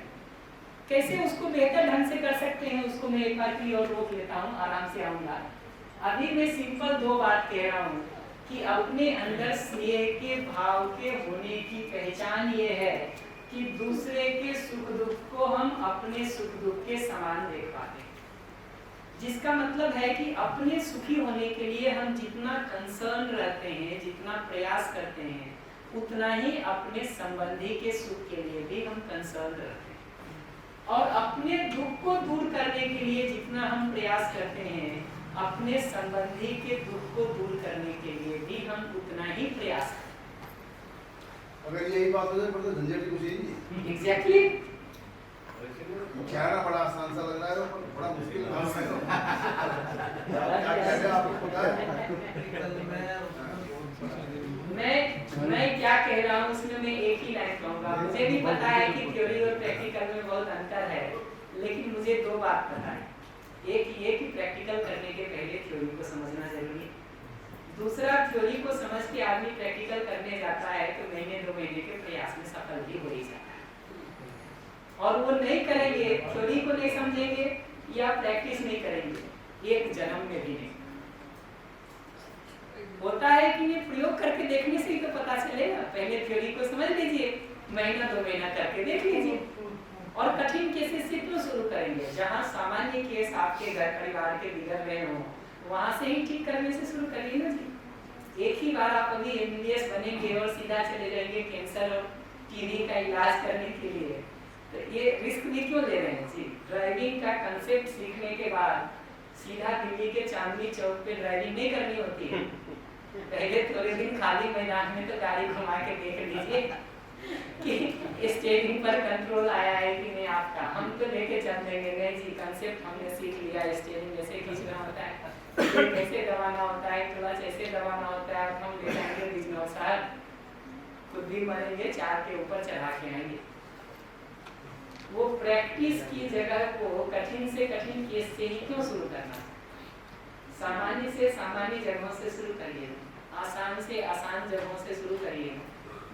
कैसे उसको बेहतर ढंग से कर सकते हैं, उसको मैं एक बार की और रोक लेता हूँ, आराम से आऊंगा। अभी मैं सिंपल 2 बात कह रहा हूँ कि अपने अंदर स्नेह के भाव के होने की पहचान ये है कि दूसरे के सुख दुख को हम अपने सुख दुख के समान देख पाते हैं। जिसका मतलब है कि अपने सुखी होने के लिए हम जितना कंसर्न रहते हैं, जितना प्रयास करते हैं, उतना ही अपने संबंधी के सुख के लिए भी हम कंसर्न रहते हैं। और अपने दुख को दूर करने के लिए जितना हम प्रयास करते हैं, अपने संबंधी के दुख को दूर करने के लिए भी हम उतना ही प्रयास करते हैं। अगर यही बात हो जाए तो झंझट की कुछ ही नहीं। एग्जैक्टली। कहना बड़ा आसान सा लग रहा है पर बड़ा मुश्किल काम है। मैं क्या कह रहा हूँ उसमें मैं एक ही लाइन कहूँगा। मुझे भी पता है कि थ्योरी और प्रैक्टिकल में बहुत अंतर है, लेकिन मुझे 2 बात पता है। एक ये कि प्रैक्टिकल करने के पहले थ्योरी को समझना जरूरी है। दूसरा, थ्योरी को समझ के आदमी प्रैक्टिकल करने जाता है तो महीने 2 महीने के प्रयास में सफल भी हो ही जाता है। और वो नहीं करेंगे, थ्योरी को नहीं समझेंगे या प्रैक्टिस नहीं करेंगे, एक जन्म में भी नहीं। होता है कि नहीं, प्रयोग करके देखने से ही तो पता चलेगा। पहले थ्योरी को समझ लीजिए, महीना 2 महीना करके देख लीजिए। और कठिन केसेस से क्यों शुरू करेंगे? जहाँ सामान्य केस आपके घर परिवार के बिगड़ रहे हो, वहां से ही ठीक करने से शुरू करिए ना जी। एक ही बार आप अभी MBBS बनेंगे और सीधा चले जाएंगे कैंसर और TB का इलाज करने के लिए, तो ये रिस्क भी क्यों ले रहे हैं जी? ड्राइविंग का कंसेप्ट सीखने के बाद सीधा दिल्ली के चांदनी चौक पे ड्राइविंग नहीं करनी होती है। पहले थोड़े दिन खाली मैदान में तो गाड़ी घुमा के देख लीजिए कि स्टीयरिंग पर कंट्रोल आया है कि नहीं आपका। हम तो लेके चल देंगे, नहीं जी कंसेप्ट हमने सीख लिया, स्टीयरिंग जैसे खींचना होता है, कैसे दबाना होता है, क्लच ऐसे दबाना होता है। हम ले जाएंगे बिजनौर साहब, खुद भी मरेंगे, 4 के ऊपर चढ़ा के आएंगे। वो प्रैक्टिस की जगह को कठिन से कठिन केस से ही क्यों शुरू करना? सामान्य से सामान्य जगहों से शुरू करिए, आसान से आसान जगहों से शुरू करिए।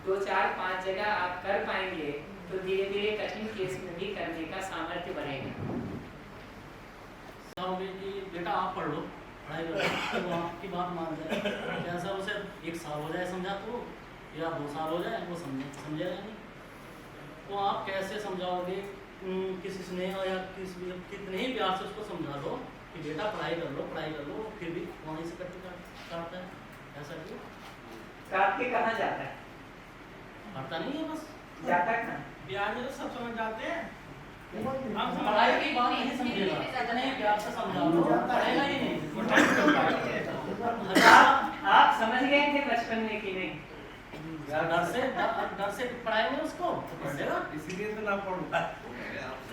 2, 4, 5 जगह आप कर पाएंगे तो धीरे धीरे कठिन केस में भी करने का सामर्थ्य बढ़ेगा। कि बेटा आप पढ़ लो, पढ़ाई करो, तो आपकी बात मान जाए। जैसा उसे 1 साल हो जाए समझा तो, या 2 साल हो जाए, वो समझेगा नहीं। तो आप कैसे समझाओगे? किसी स्नेह या कितने ही प्यार से उसको समझा दो कि बेटा पढ़ाई कर लो, फिर भी वहीं से काटता है। ऐसा क्यों? काट के कहाँ जाता है? पढ़ता नहीं है, बस जाता कहाँ? ब्याज में तो सब समझ जाते हैं। हम पढ़ाई की बात नहीं समझेगा, इतने ही प्यार से समझा दो, पढ़ेगा ही नहीं। आप समझ गए थे बचपन में कि नहीं? डर से पढ़ाएंगे उसको, इसीलिए तो ना पढ़ूंगा।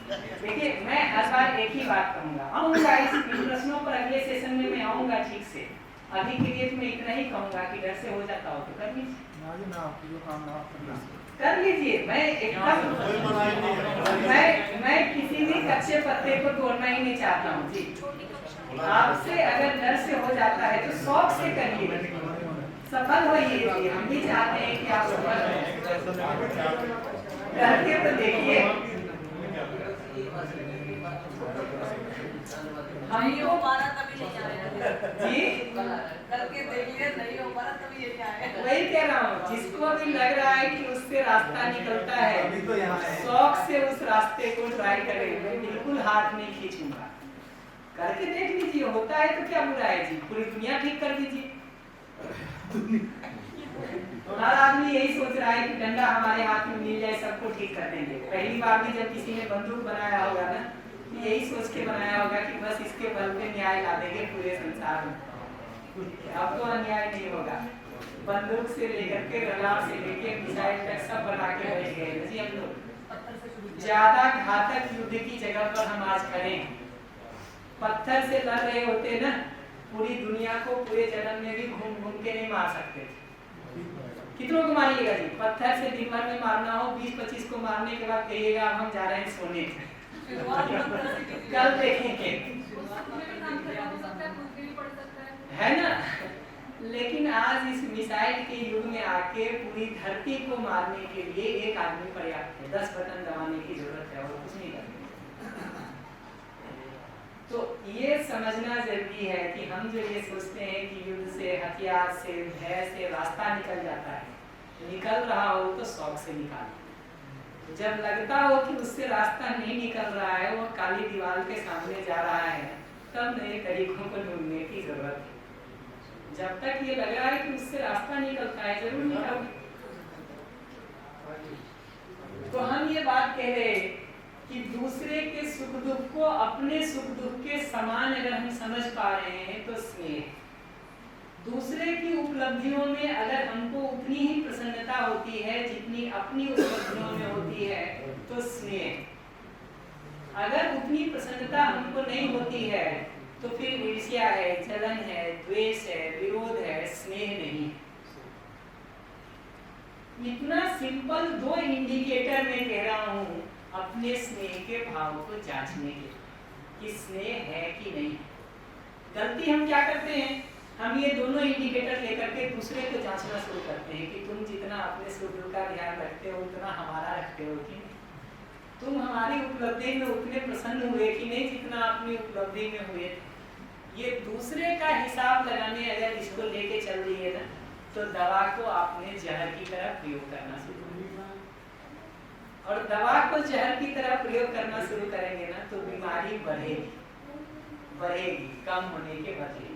देखिए मैं हर बार एक ही बात कहूँगा, आऊँगा इन प्रश्नों पर अगले सेशन में मैं आऊँगा ठीक से। अभी के लिए मैं इतना ही कहूँगा कि डर से हो जाता हो तो कर लीजिए, कर लीजिए। मैं एकदम मैं किसी भी कच्चे पत्ते को तोड़ना ही नहीं चाहता हूँ जी। आपसे अगर डर से हो जाता है तो शौक से करिए, सफल होइए जी। हम भी चाहते हैं कि आप सफल हो, करके तो देखिए। नहीं हो पा रहा तभी नहीं आएगा जी, करके देखिए, नहीं हो पा रहा तभी ये आएगा। वही कह रहा हूँ, जिसको भी लग रहा है कि उससे रास्ता निकलता है, शौक से उस रास्ते को ट्राई करे। मैं बिल्कुल हाथ नहीं खींचूंगा, करके देख लीजिए। होता है तो क्या बुरा है जी, पूरी दुनिया ठीक कर दीजिए। हर आदमी यही सोच रहा है कि डंडा हमारे हाथ में मिल जाए सबको ठीक कर देंगे। पहली बार भी जब किसी ने बंदूक बनाया होगा ना, यही सोच के बनाया होगा कि बस इसके बल पे न्याय ला देंगे पूरे संसार में। अब तो अन्याय नहीं होगा। बंदूक से लेकर के रडार से लेके मिसाइल तक सब बना के बैठ गए जी हम लोग। ज्यादा घातक युद्ध की जगह पर हम आज खड़े हैं। पत्थर से लड़ रहे होते ना, पूरी दुनिया को पूरे जन्म में भी घूम घूम के नहीं मार सकते। कितनों को मारिएगा जी? पत्थर से दिन भर में मारना हो, 20-25 को मारने के बाद कहिएगा हम जा रहे हैं सोने। कल देखेंगे, है ना? लेकिन आज इस मिसाइल के युग में आके पूरी धरती को मारने के लिए एक आदमी पर्याप्त है। 10 बटन दबाने की जरूरत है और कुछ नहीं करना। तो ये समझना जरूरी है कि हम जो ये सोचते हैं कि युद्ध से, हथियार से, भय से रास्ता निकल जाता है, निकल रहा हो तो शौक से निकाल। जब लगता हो कि उससे रास्ता नहीं निकल रहा है, वो काली दीवार के सामने जा रहा है, तब नए तरीकों को ढूंढने की जरूरत है। जब तक ये लग रहा है कि उससे रास्ता निकलता है, जरूर निकल। तो हम ये बात कह रहे कि दूसरे के सुख दुख को अपने सुख दुख के समान अगर हम समझ पा रहे हैं तो स्नेह। दूसरे की उपलब्धियों में अगर हमको उतनी ही प्रसन्नता होती है जितनी अपनी उपलब्धियों में होती है तो स्नेह। अगर उतनी प्रसन्नता हमको नहीं होती है तो फिर ईर्ष्या है, जलन है, द्वेष है, विरोध है, स्नेह नहीं। इतना सिंपल 2 इंडिकेटर मैं कह रहा हूँ अपने स्नेह के भाव को जांचने के, कि स्नेह है कि नहीं। गलती हम क्या करते हैं, हम ये दोनों इंडिकेटर लेकर के दूसरे को जांचना शुरू करते हैं कि तुम जितना अपने सुख दुख का ध्यान रखते हो उतना हमारा रखते हो कि नहीं, तुम हमारी उपलब्धि में उतने प्रसन्न हुए कि नहीं जितना अपनी उपलब्धि में हुए। ये दूसरे का हिसाब लगाने अगर इसको लेके चल रही है ना, तो दवा को आपने जहर की तरह प्रयोग करना शुरू कर, और दवा को जहर की तरह प्रयोग करना शुरू करेंगे ना तो बीमारी बढ़ेगी कम होने के बदले।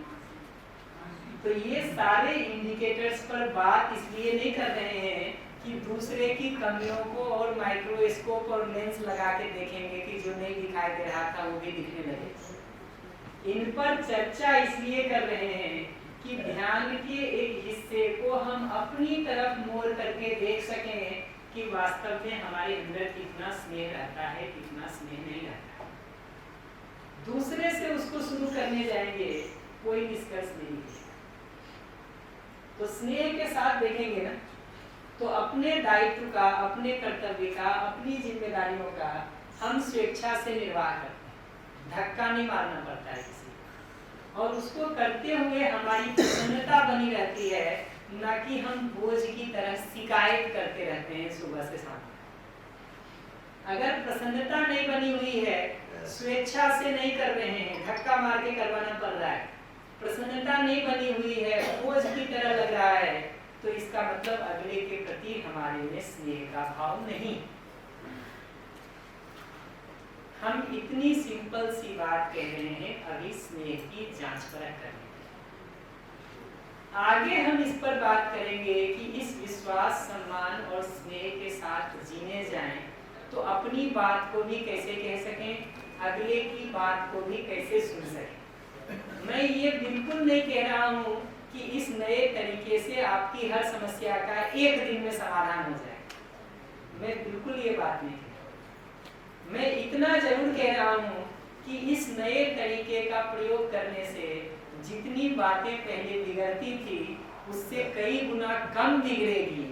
तो ये सारे इंडिकेटर्स पर बात इसलिए नहीं कर रहे हैं कि दूसरे की कमियों को और माइक्रोस्कोप और लेंस लगा के देखेंगे कि जो नहीं दिखाई दे रहा था वो भी दिखने लगे। इन पर चर्चा इसलिए कर रहे हैं कि ध्यान के एक हिस्से को हम अपनी तरफ मोड़ करके देख सकें कि वास्तव में हमारे अंदर कितना स्नेह रहता है, कितना स्नेह नहीं रहता। दूसरे से उसको शुरू करने जाएंगे, कोई निष्कर्ष नहीं है। तो स्नेह के साथ देखेंगे ना तो अपने दायित्व का, अपने कर्तव्य का, अपनी जिम्मेदारियों का हम स्वेच्छा से निर्वाह करते हैं, धक्का नहीं मारना पड़ता है किसी को, और उसको करते हुए हमारी प्रसन्नता बनी रहती है, न कि हम बोझ की तरह शिकायत करते रहते हैं सुबह से शाम। अगर प्रसन्नता नहीं बनी हुई है, स्वेच्छा से नहीं कर रहे हैं, धक्का मार के करवाना पड़ रहा है, प्रसन्नता नहीं बनी हुई है, बोझ की तरह लग रहा है, तो इसका मतलब अगले के प्रति हमारे में स्नेह का भाव नहीं। हम इतनी सिंपल सी बात कह रहे हैं अभी स्नेह की जांच परख करने। आगे हम इस पर बात करेंगे कि इस विश्वास, सम्मान और स्नेह के साथ जीने जाएं तो अपनी बात को भी कैसे कह सकें, अगले की बात को भी कैसे सुन सकें। मैं ये बिल्कुल नहीं कह रहा हूँ कि इस नए तरीके से आपकी हर समस्या का एक दिन में समाधान हो जाए, मैं बिल्कुल ये बात नहीं कह रहा। मैं इतना जरूर कह रहा हूँ कि इस नए तरीके का प्रयोग करने से जितनी बातें पहले बिगड़ती थी उससे कई गुना कम बिगड़ेगी,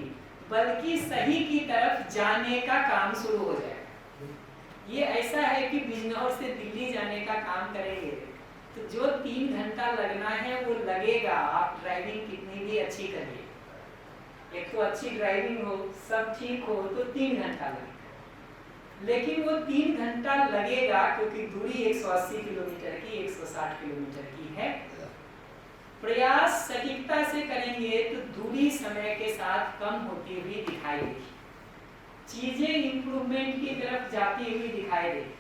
बल्कि सही की तरफ जाने का काम शुरू हो जाएगा। ये ऐसा है कि बिजनौर से दिल्ली जाने का काम करेंगे तो जो 3 घंटा लगना है वो लगेगा, आप ड्राइविंग कितनी भी अच्छी करिए, एक तो अच्छी ड्राइविंग हो, सब ठीक हो तो 3 घंटा लगेगा, लेकिन वो 3 घंटा लगेगा क्योंकि दूरी 180 किलोमीटर की, 160 किलोमीटर की है। प्रयास सटीकता से करेंगे तो दूरी समय के साथ कम होती हुई दिखाई देगी, चीजें इंप्रूवमेंट की तरफ जाती हुई दिखाई देगी।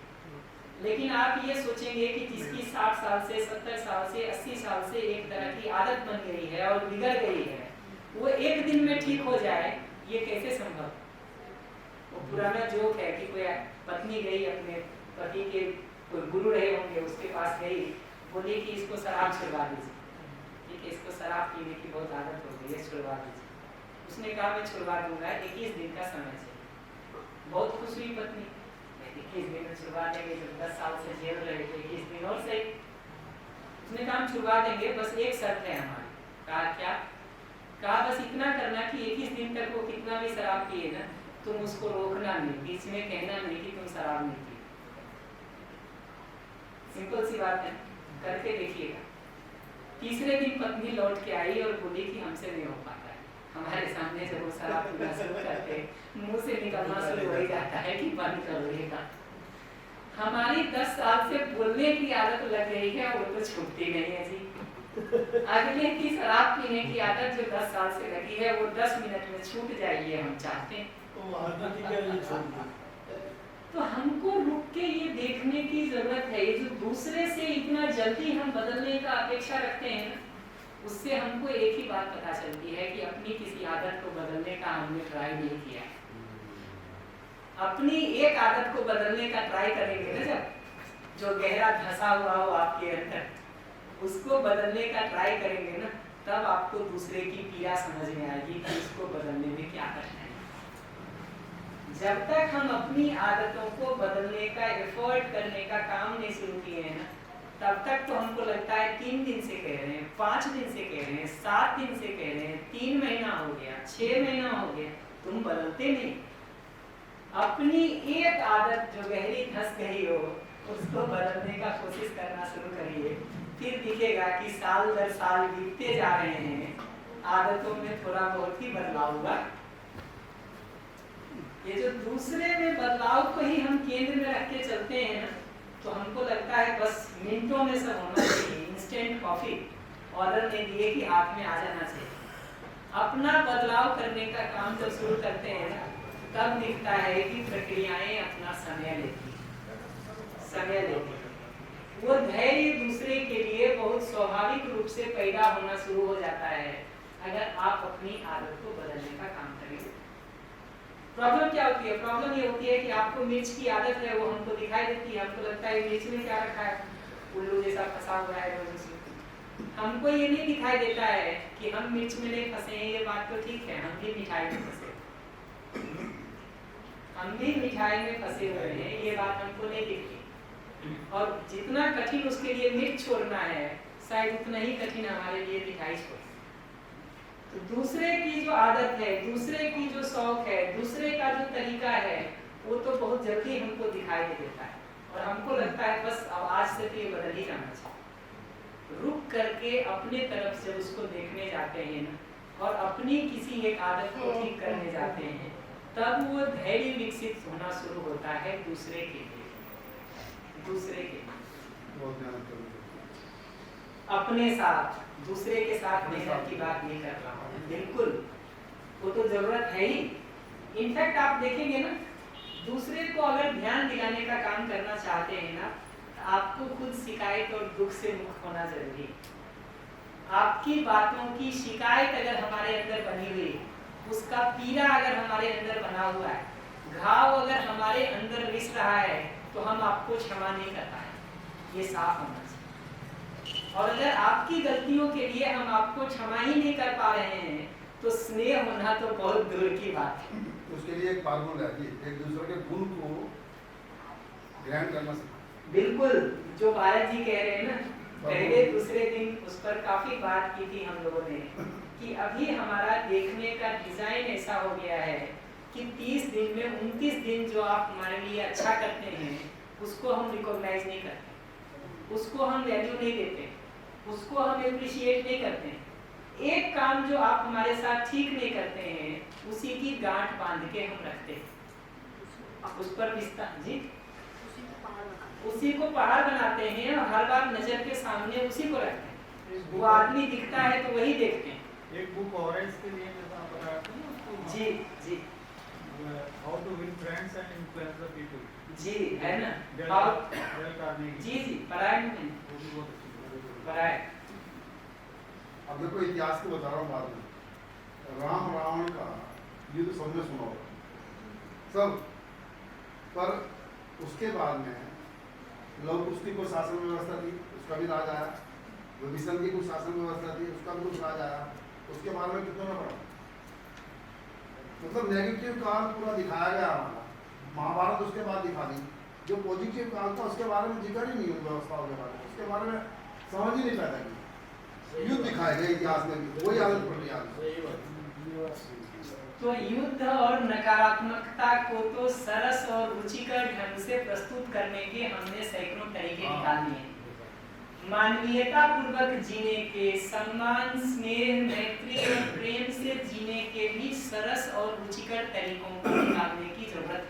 लेकिन आप ये सोचेंगे कि जिसकी 60 साल से, 70 साल से, 80 साल से एक तरह की आदत बन गई है और बिगड़ गई है, वो एक दिन में ठीक हो जाए, ये कैसे संभव? वो पुराना जोक है कि कोई पत्नी गई अपने पति के, कोई गुरु रहे होंगे, उसके पास गई, बोली कि इसको शराब छुड़वा दीजिए, ठीक है, इसको शराब पीने की बहुत आदत हो गई है, छुड़वा दीजिए। उसने कहा मैं छुड़वा दूंगा, 21 दिन का समय चाहिए। बहुत खुश हुई पत्नी, 21 दिन में छुड़वा देंगे, जब 10 साल से जेल रहे थे, 21 दिन और सही। उसने कहा हम छुड़वा देंगे, बस एक शर्त है हमारी। कहा क्या? कहा बस इतना करना कि 21 दिन तक वो कितना भी शराब पिए ना, तुम उसको रोकना नहीं, बीच में कहना नहीं कि तुम शराब नहीं पी। सिंपल सी बात है, करके देखिएगा। तीसरे दिन पत्नी लौट के आई और बोली कि हमसे नहीं हो पाता है, हमारे सामने जब वो शराब पीना शुरू करते मुंह से निकलना शुरू हो जाता है कि बंद कर देगा। हमारी 10 साल से बोलने की आदत लग गई है, वो तो छूटती नहीं है जी। अगले की शराब पीने की आदत जो 10 साल से लगी है वो 10 मिनट में छूट जाएगी, हम चाहते हैं। तो हमको रुक के ये देखने की जरूरत है, ये जो दूसरे से इतना जल्दी हम बदलने का अपेक्षा रखते हैं ना, उससे हमको एक ही बात पता चलती है कि अपनी किसी आदत को बदलने का हमने ट्राई नहीं किया। अपनी एक आदत को बदलने का ट्राई करेंगे ना, जब जो गहरा धंसा हुआ हो आपके अंदर, उसको बदलने का ट्राई करेंगे ना, तब आपको दूसरे की पीड़ा समझ में आएगी कि उसको बदलने में क्या करना है। जब तक हम अपनी आदतों को बदलने का एफर्ट करने का काम नहीं शुरू किए हैं ना, तब तक तो हमको लगता है 3 दिन से कह रहे हैं, 5 दिन से कह रहे हैं, 7 दिन से कह रहे हैं, 3 महीना हो गया, 6 महीना हो गया, तुम बदलते नहीं। अपनी एक आदत जो गहरी धंस गई हो उसको बदलने का कोशिश करना शुरू करिए, फिर दिखेगा कि साल दर साल बीतते जा रहे हैं, आदतों में थोड़ा बहुत ही बदलाव हुआ। ये जो दूसरे में बदलाव को ही हम केंद्र में रख के चलते हैं ना, तो हमको लगता है बस मिनटों में सब होना चाहिए, इंस्टेंट कॉफी ऑर्डर नहीं दिए कि हाथ में आ जाना चाहिए। अपना बदलाव करने का काम जब शुरू करते हैं ना, तब दिखता है कि प्रक्रियाएं अपना समय लेती हैं। वो धैर्य दूसरे के लिए बहुत स्वाभाविक रूप से पैदा होना शुरू हो जाता है अगर आप अपनी आदत को बदलने का काम करेंगे। प्रॉब्लम क्या होती है? प्रॉब्लम ये होती है कि आपको मिर्च की आदत है, वो हमको दिखाई देती है, हमको लगता है मिर्च में क्या रखा है, उल्लू जैसा फंसा हुआ है रोज उसमें। हमको ये नहीं दिखाई देता है कि हम मिर्च में नहीं फंसे हैं। ये बात तो ठीक है, हम भी मिठाई में फंसे, हम भी मिठाई में फंसे हुए हैं, ये बात हमको नहीं दिखती। और जितना कठिन उसके लिए मिर्च छोड़ना है, शायद उतना ही कठिन हमारे लिए मिठाई छोड़ना। तो दूसरे की जो आदत है, दूसरे की जो शौक है, दूसरे का जो तरीका है, वो तो बहुत जल्दी हमको दिखाई दे देता है और हमको लगता है बस अब आज से तो ये बदल ही जाना चाहिए। रुक करके अपने तरफ से उसको देखने जाते हैं ना और अपनी किसी एक आदत को ठीक करने जाते हैं, तब वो धैर्य विकसित होना शुरू होता है दूसरे के लिए, दूसरे के अपने साथ, दूसरे के साथ मेहनत की बात नहीं कर रहा हूँ, बिल्कुल वो तो जरूरत है ही। इनफैक्ट आप देखेंगे ना, दूसरे को अगर ध्यान दिलाने का काम करना चाहते हैं ना, आपको खुद शिकायत और दुख से मुक्त होना जरूरी है। आपकी बातों की शिकायत अगर हमारे अंदर बनी हुई, उसका पीड़ा अगर हमारे अंदर बना हुआ है, घाव अगर हमारे अंदर रिस रहा है, तो हम आपको क्षमा नहीं कर पाए, ये साफ होना चाहिए। और अगर आपकी गलतियों के लिए हम आपको क्षमा ही नहीं कर पा रहे हैं, तो स्नेह होना तो बहुत दूर की बात है। उसके लिए एक फार्मूला है, एक दूसरे के गुण को ग्रहण करना सीखो। बिल्कुल, जो भारत जी कह रहे हैं ना, पहले दूसरे दिन उस पर काफी बात की थी हम लोगों ने कि अभी हमारा देखने का डिजाइन ऐसा हो गया है कि 30 दिन में 29 दिन जो आप हमारे लिए अच्छा करते हैं, उसको हम रिकॉग्नाइज नहीं करते, उसको हम वैल्यू नहीं देते, उसको हम एप्रिशिएट नहीं करते। एक काम जो आप हमारे साथ ठीक नहीं करते हैं, उसी की गांठ बांध के हम रखते हैं, उस पर विस्तार जी, उसी को पहाड़ बनाते हैं और हर बार नजर के सामने उसी को रखते हैं। वो आदमी दिखता है तो वही देखते हैं। एक बुक और है इसके लिए जैसा आप बता रहे थे ना, जी जी, how to win friends and influence the people, जी है ना, जी जी पढ़ाए मैंने, पढ़ाए। अब देखो इतिहास को बता रहा हूँ बाद में, राम रावण का युद्ध सबने सुना होगा सब, पर उसके बाद में लव कुश की कोई शासन व्यवस्था थी, उसका भी राज आया, विभीषण की कुछ शासन व्यवस्था थी, उसका भी कुछ राज आया, उसके बारे में कितनों में पढ़ा। मतलब नेगेटिव काल पूरा दिखाया गया हमारा, महाभारत उसके बाद दिखा दी। जो पॉजिटिव काल था उसके बारे में जिक्र ही नहीं हुआ, व्यवस्थाओं के बारे में, उसके बारे में समझ ही नहीं पैदा की। युद्ध दिखाए गए इतिहास में भी, वही आदत पड़ गई। तो युद्ध और नकारात्मकता को तो सरस और रुचिकर ढंग से प्रस्तुत करने के हमने सैकड़ों तरीके निकाल दिए। मानवीयता पूर्वक जीने के, सम्मान, स्नेह, मैत्री और प्रेम से जीने के भी सरस और रुचिकर तरीकों को निकालने की जरूरत।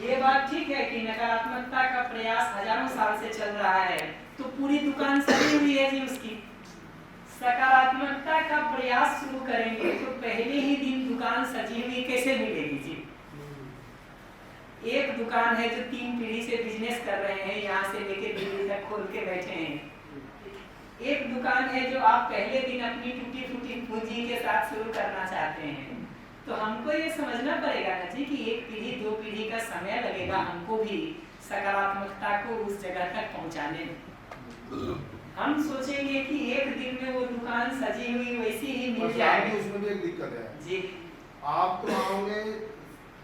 ये बात ठीक है कि नकारात्मकता का प्रयास हजारों साल से चल रहा है, तो पूरी दुकान सजी हुई है जी उसकी। सकारात्मकता का प्रयास शुरू करेंगे तो पहले ही दिन दुकान सजी हुई कैसे मिलेगी जी? एक दुकान है जो 3 पीढ़ी से बिजनेस कर रहे हैं, यहाँ से लेके दिल्ली तक खोल के बैठे हैं। एक दुकान है जो आप पहले दिन अपनी टूटी फूटी पूंजी के साथ शुरू करना चाहते हैं। तो हमको ये समझना पड़ेगा ना जी कि 1 पीढ़ी 2 पीढ़ी का समय लगेगा हमको भी सकारात्मकता को उस जगह तक पहुँचाने में। हम सोचेंगे कि एक दिन में वो दुकान सजी हुई वैसी ही मिल जाएगी। उसमें भी एक दिक्कत है जी, आप तो आओगे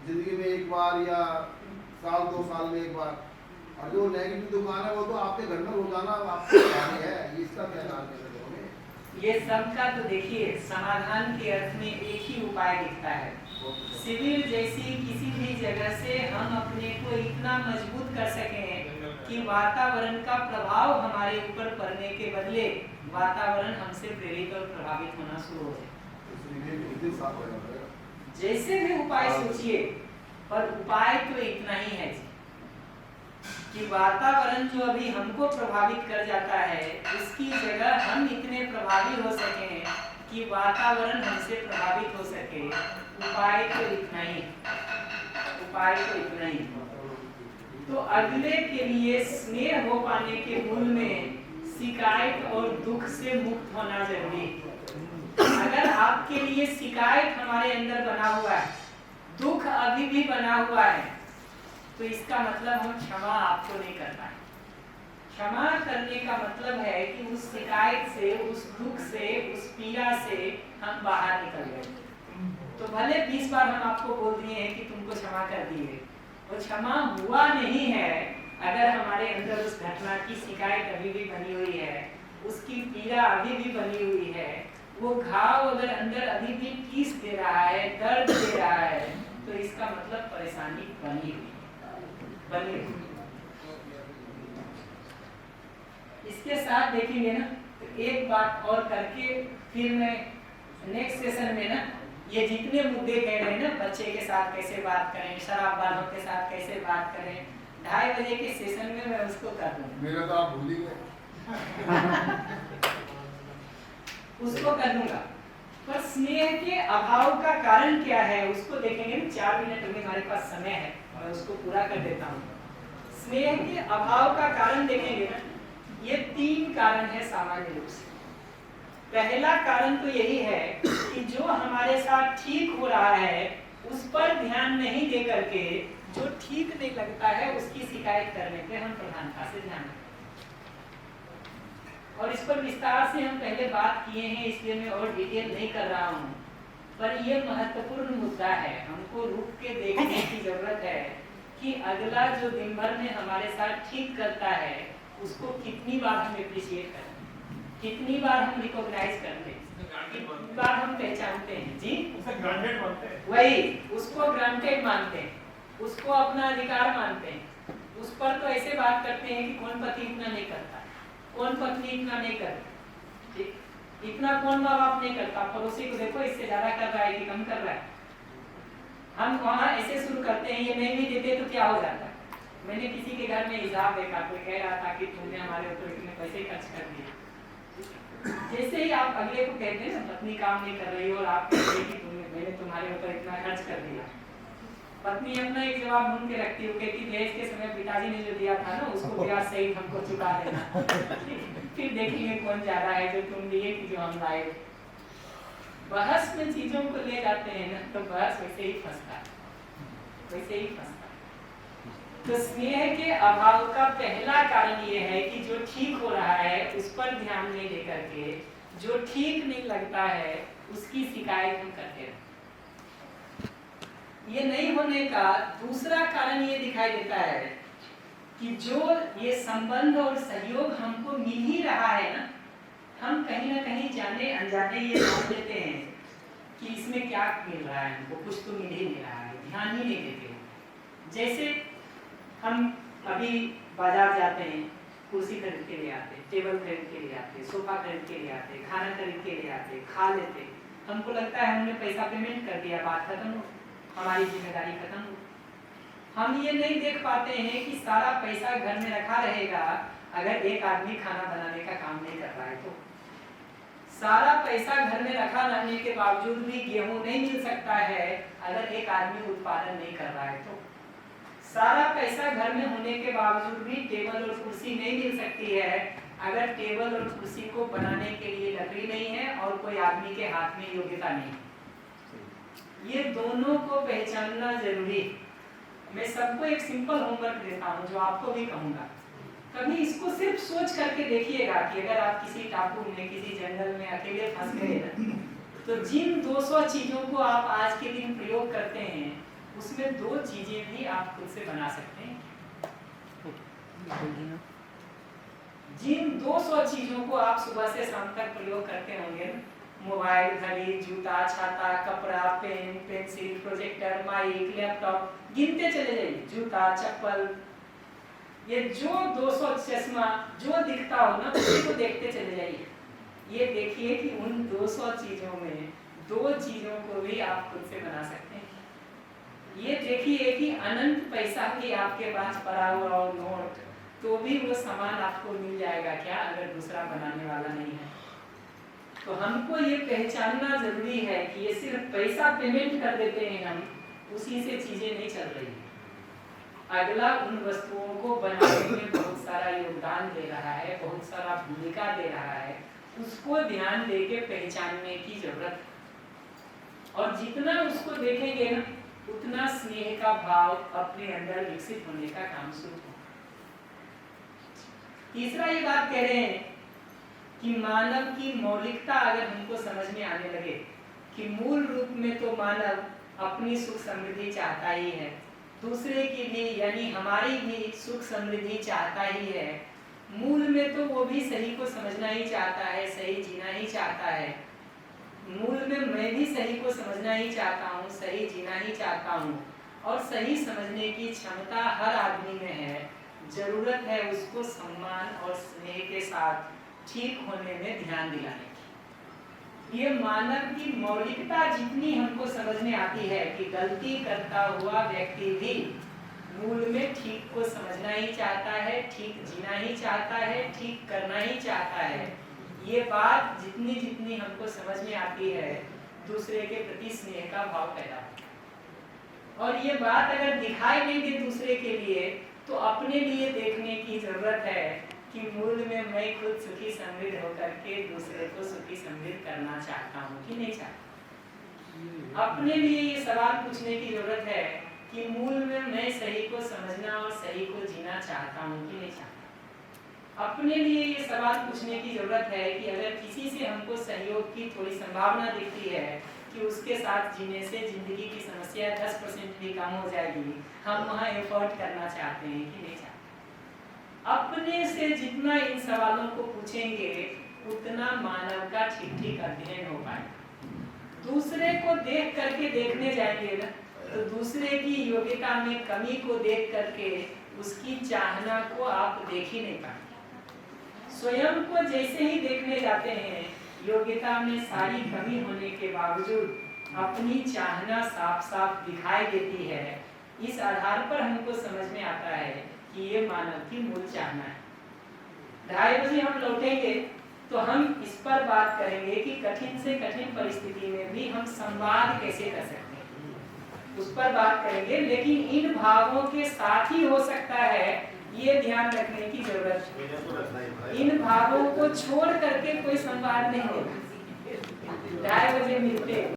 जिंदगी में एक बार या साल 2 साल में एक बार, और जो नेगेटिव दुकान है वो तो आपके घर में रोजाना आपकी दुकान है, इसका क्या नाम है? ये सब का तो देखिए समाधान के अर्थ में एक ही उपाय दिखता है। शिविर जैसी किसी भी जगह से हम अपने को इतना मजबूत कर सकें कि वातावरण का प्रभाव हमारे ऊपर पड़ने के बदले वातावरण हमसे प्रेरित और प्रभावित होना शुरू हो जाए। जैसे भी उपाय सोचिए, पर उपाय तो इतना ही है जी। कि वातावरण जो अभी हमको प्रभावित कर जाता है उसकी जगह हम इतने प्रभावी हो सके कि वातावरण हमसे प्रभावित हो सके। उपाय तो इतना ही, उपाय तो इतना ही। तो अगले के लिए स्नेह हो पाने के मूल में शिकायत और दुख से मुक्त होना जरूरी है। अगर आपके लिए शिकायत हमारे अंदर बना हुआ है, दुख अभी भी बना हुआ है, तो इसका मतलब हम क्षमा आपको नहीं कर पाए। क्षमा करने का मतलब है कि उस शिकायत से, उस दुख से, उस पीड़ा से हम बाहर निकल गए। तो भले 20 बार हम आपको बोल दिए हैं कि तुमको क्षमा कर दिए, वो क्षमा हुआ नहीं है अगर हमारे अंदर उस घटना की शिकायत अभी भी बनी हुई है, उसकी पीड़ा अभी भी बनी हुई है, वो घाव अगर अंदर अभी भी टीस दे रहा है, दर्द दे रहा है, तो इसका मतलब परेशानी बनी हुई। इसके साथ देखेंगे ना, तो एक बात और करके फिर मैं नेक्स्ट सेशन में ना ये जितने मुद्दे कह रहे हैं ना, बच्चे के साथ कैसे बात करें, शराब वालों के साथ कैसे बात करें, 2:30 बजे के सेशन में मैं उसको कर दूंगा। मेरा तो आप भूल ही गए। उसको कर दूंगा। पर स्नेह के अभाव का कारण क्या है उसको देखेंगे। 4 मिनट में हमारे पास समय है, मैं उसको पूरा कर देता हूँ। स्नेह के अभाव का कारण देखेंगे ना, ये 3 कारण है सामान्य रूप से। पहला कारण तो यही है कि जो हमारे साथ ठीक हो रहा है उस पर ध्यान नहीं दे करके जो ठीक नहीं लगता है उसकी शिकायत करने पे हम प्रधानता से ध्यान दें। और इस पर विस्तार से हम पहले बात किए हैं, इसलिए मैं और डिटेल नहीं कर रहा हूँ, पर यह महत्वपूर्ण मुद्दा है। हमको रुक के देखने की जरूरत है कि अगला जो दिन भर में हमारे साथ ठीक करता है उसको कितनी बार हम एप्रिशिएट करते हैं, कितनी बार हम रिकॉग्नाइज करते हैं, कितनी बार हम पहचानते हैं। जी, उसे ग्रांटेड मानते हैं, वही उसको ग्रांटेड मानते हैं, उसको अपना अधिकार मानते हैं। उस पर तो ऐसे बात करते हैं कि कौन पति इतना नहीं करता, कौन पत्नी इतना नहीं करती, ठीक, इतना कौन माँ बाप नहीं करता, पड़ोसी को देखो इससे ज्यादा कर रहा है कि कम कर रहा है। हम वहाँ ऐसे शुरू करते हैं, ये नहीं भी देते तो क्या हो जाता है। मैंने किसी के घर में हिसाब देखा, कोई कह रहा था कि तुमने हमारे ऊपर इतने पैसे खर्च कर दिए। जैसे ही आप अगले को कहते हैं ना पत्नी काम नहीं कर रही और आप कहते हैं कि मैंने तुम्हारे ऊपर इतना खर्च कर दिया, पत्नी अपना एक जवाब ढूंढ के रखती है, कहती दहेज के समय पिताजी ने जो दिया था ना उसको ब्याज सहित हमको चुका देना। फिर देखेंगे कौन ज्यादा है, जो तुम दिए कि जो हम लाए। बहस में चीजों को ले जाते हैं ना तो बहस वैसे ही फंसता है, वैसे ही फंसता है। तो स्नेह के अभाव का पहला कारण ये है कि जो ठीक हो रहा है उस पर ध्यान नहीं दे करके जो ठीक नहीं लगता है उसकी शिकायत हम करते हैं। ये नहीं होने का दूसरा कारण ये दिखाई देता है कि जो ये संबंध और सहयोग हमको मिल ही रहा है ना, हम कहीं ना कहीं जाने अनजाने ये मान लेते हैं कि इसमें क्या मिल रहा है, हमको कुछ तो मिल ही नहीं रहा है, ध्यान ही नहीं देते। जैसे हम अभी बाजार जाते हैं, कुर्सी खरीद के ले आते, टेबल खरीद के ले आते, सोफा खरीद के ले आते, खाना खरीद के ले आते, खा लेते, हमको लगता है हमने पैसा पेमेंट कर दिया, बात खत्म हो, हमारी जिम्मेदारी खत्म हो। हम ये नहीं देख पाते हैं कि सारा पैसा घर में रखा रहेगा, अगर एक आदमी खाना बनाने का काम नहीं कर रहा है तो सारा पैसा घर में रखा रहने के बावजूद भी गेहूं नहीं मिल सकता है अगर एक आदमी उत्पादन नहीं कर रहा है तो सारा पैसा घर में होने के बावजूद भी टेबल और कुर्सी नहीं मिल सकती है अगर टेबल और कुर्सी को बनाने के लिए लकड़ी नहीं है और कोई आदमी के हाथ में योग्यता नहीं। ये दोनों को पहचानना जरूरी। मैं सबको एक सिंपल होमवर्क देता हूँ जो आपको भी कहूँगा, कभी इसको सिर्फ सोच करके देखिएगा कि अगर आप किसी टापू में, किसी जंगल में अकेले फंस गए ना, तो जिन 200 चीजों को आप आज के दिन प्रयोग करते हैं उसमें 2 चीजें भी आप खुद से बना सकते हैं। जिन 200 चीजों को आप सुबह से शाम तक प्रयोग करते होंगे, मोबाइल, घड़ी, जूता, छाता, कपड़ा, pen, pencil, projector, mic, laptop, गिनते चले जाइए, जूता, चप्पल, ये जो 200 चश्मा जो दिखता हो ना उसी को देखते चले जाइए। ये देखिए कि उन 200 चीजों में 2 चीजों को भी आप खुद से बना सकते हैं। ये देखिए कि अनंत पैसा भी आपके पास पड़ा हुआ और नोट भी वो सामान आपको मिल जाएगा क्या, अगर दूसरा बनाने वाला नहीं है? तो हमको ये पहचानना जरूरी है कि ये सिर्फ पैसा पेमेंट कर देते हैं हम, उसी से चीजें नहीं चल रही है। अगला उन वस्तुओं को बनाने में बहुत सारा योगदान दे रहा है, बहुत सारा भूमिका दे रहा है, उसको ध्यान देके पहचानने की जरूरत है। और जितना उसको देखेंगे ना, उतना स्नेह का भाव अपने अंदर विकसित होने का काम शुरू होगा। तीसरा ये बात कह रहे हैं कि मानव की मौलिकता अगर हमको समझ में आने लगे कि मूल रूप में तो मानव अपनी सुख समृद्धि चाहता ही है, दूसरे की भी यानी हमारी भी सुख समृद्धि चाहता ही है, मूल में तो वो भी सही को समझना ही चाहता है, सही जीना ही चाहता है, मूल में मैं भी सही को समझना ही चाहता हूँ, सही जीना ही चाहता हूँ, और सही समझने की क्षमता हर आदमी में है। जरूरत है उसको सम्मान और स्नेह के साथ ठीक होने में ध्यान दिलाने की। ये मानव की मौलिकता जितनी हमको समझ में आती है कि गलती करता हुआ व्यक्ति भी मूल में ठीक को समझना ही चाहता है, ठीक जीना ही चाहता है, ठीक करना ही चाहता है, ये बात जितनी जितनी हमको समझ में आती है, दूसरे के प्रति स्नेह का भाव पैदा होता है। और ये बात अगर दिखाई नहीं दे दूसरे के लिए, तो अपने लिए देखने की जरूरत है कि मूल में मैं खुद सुखी समृद्ध होकर के दूसरे को सुखी समृद्ध करना चाहता हूँ कि नहीं चाहता। अपने लिए ये सवाल पूछने की जरूरत है कि मूल में मैं सही को समझना और सही को जीना चाहता हूँ कि नहीं चाहता। अपने लिए ये सवाल पूछने की जरूरत है कि अगर किसी से हमको सहयोग की थोड़ी संभावना दिखती है कि उसके साथ जीने से जिंदगी की समस्या 10% भी कम हो जाएगी, हम वहाँ एफर्ट करना चाहते हैं कि नहीं चाहते। अपने से जितना इन सवालों को पूछेंगे, उतना मानव का ठीक ठीक अध्ययन हो पाएगा। दूसरे को देख करके देखने जाएंगे ना, तो दूसरे की योग्यता में कमी को देख करके उसकी चाहना को आप देख ही नहीं पाएंगे। स्वयं को जैसे ही देखने जाते हैं, योग्यता में सारी कमी होने के बावजूद अपनी चाहना साफ साफ दिखाई देती है। इस आधार पर हमको समझ में आता है कि ये मानव की मूल चाहना है। 2:30 बजे हम लौटेंगे तो हम इस पर बात करेंगे कि कठिन से कठिन परिस्थिति में भी हम संवाद कैसे कर सकते हैं, उस पर बात करेंगे। लेकिन इन भावों के साथ ही हो सकता है, ये ध्यान रखने की जरूरत है। इन भावों को छोड़ करके कोई संवाद नहीं होगा। 2:30 बजे मिलते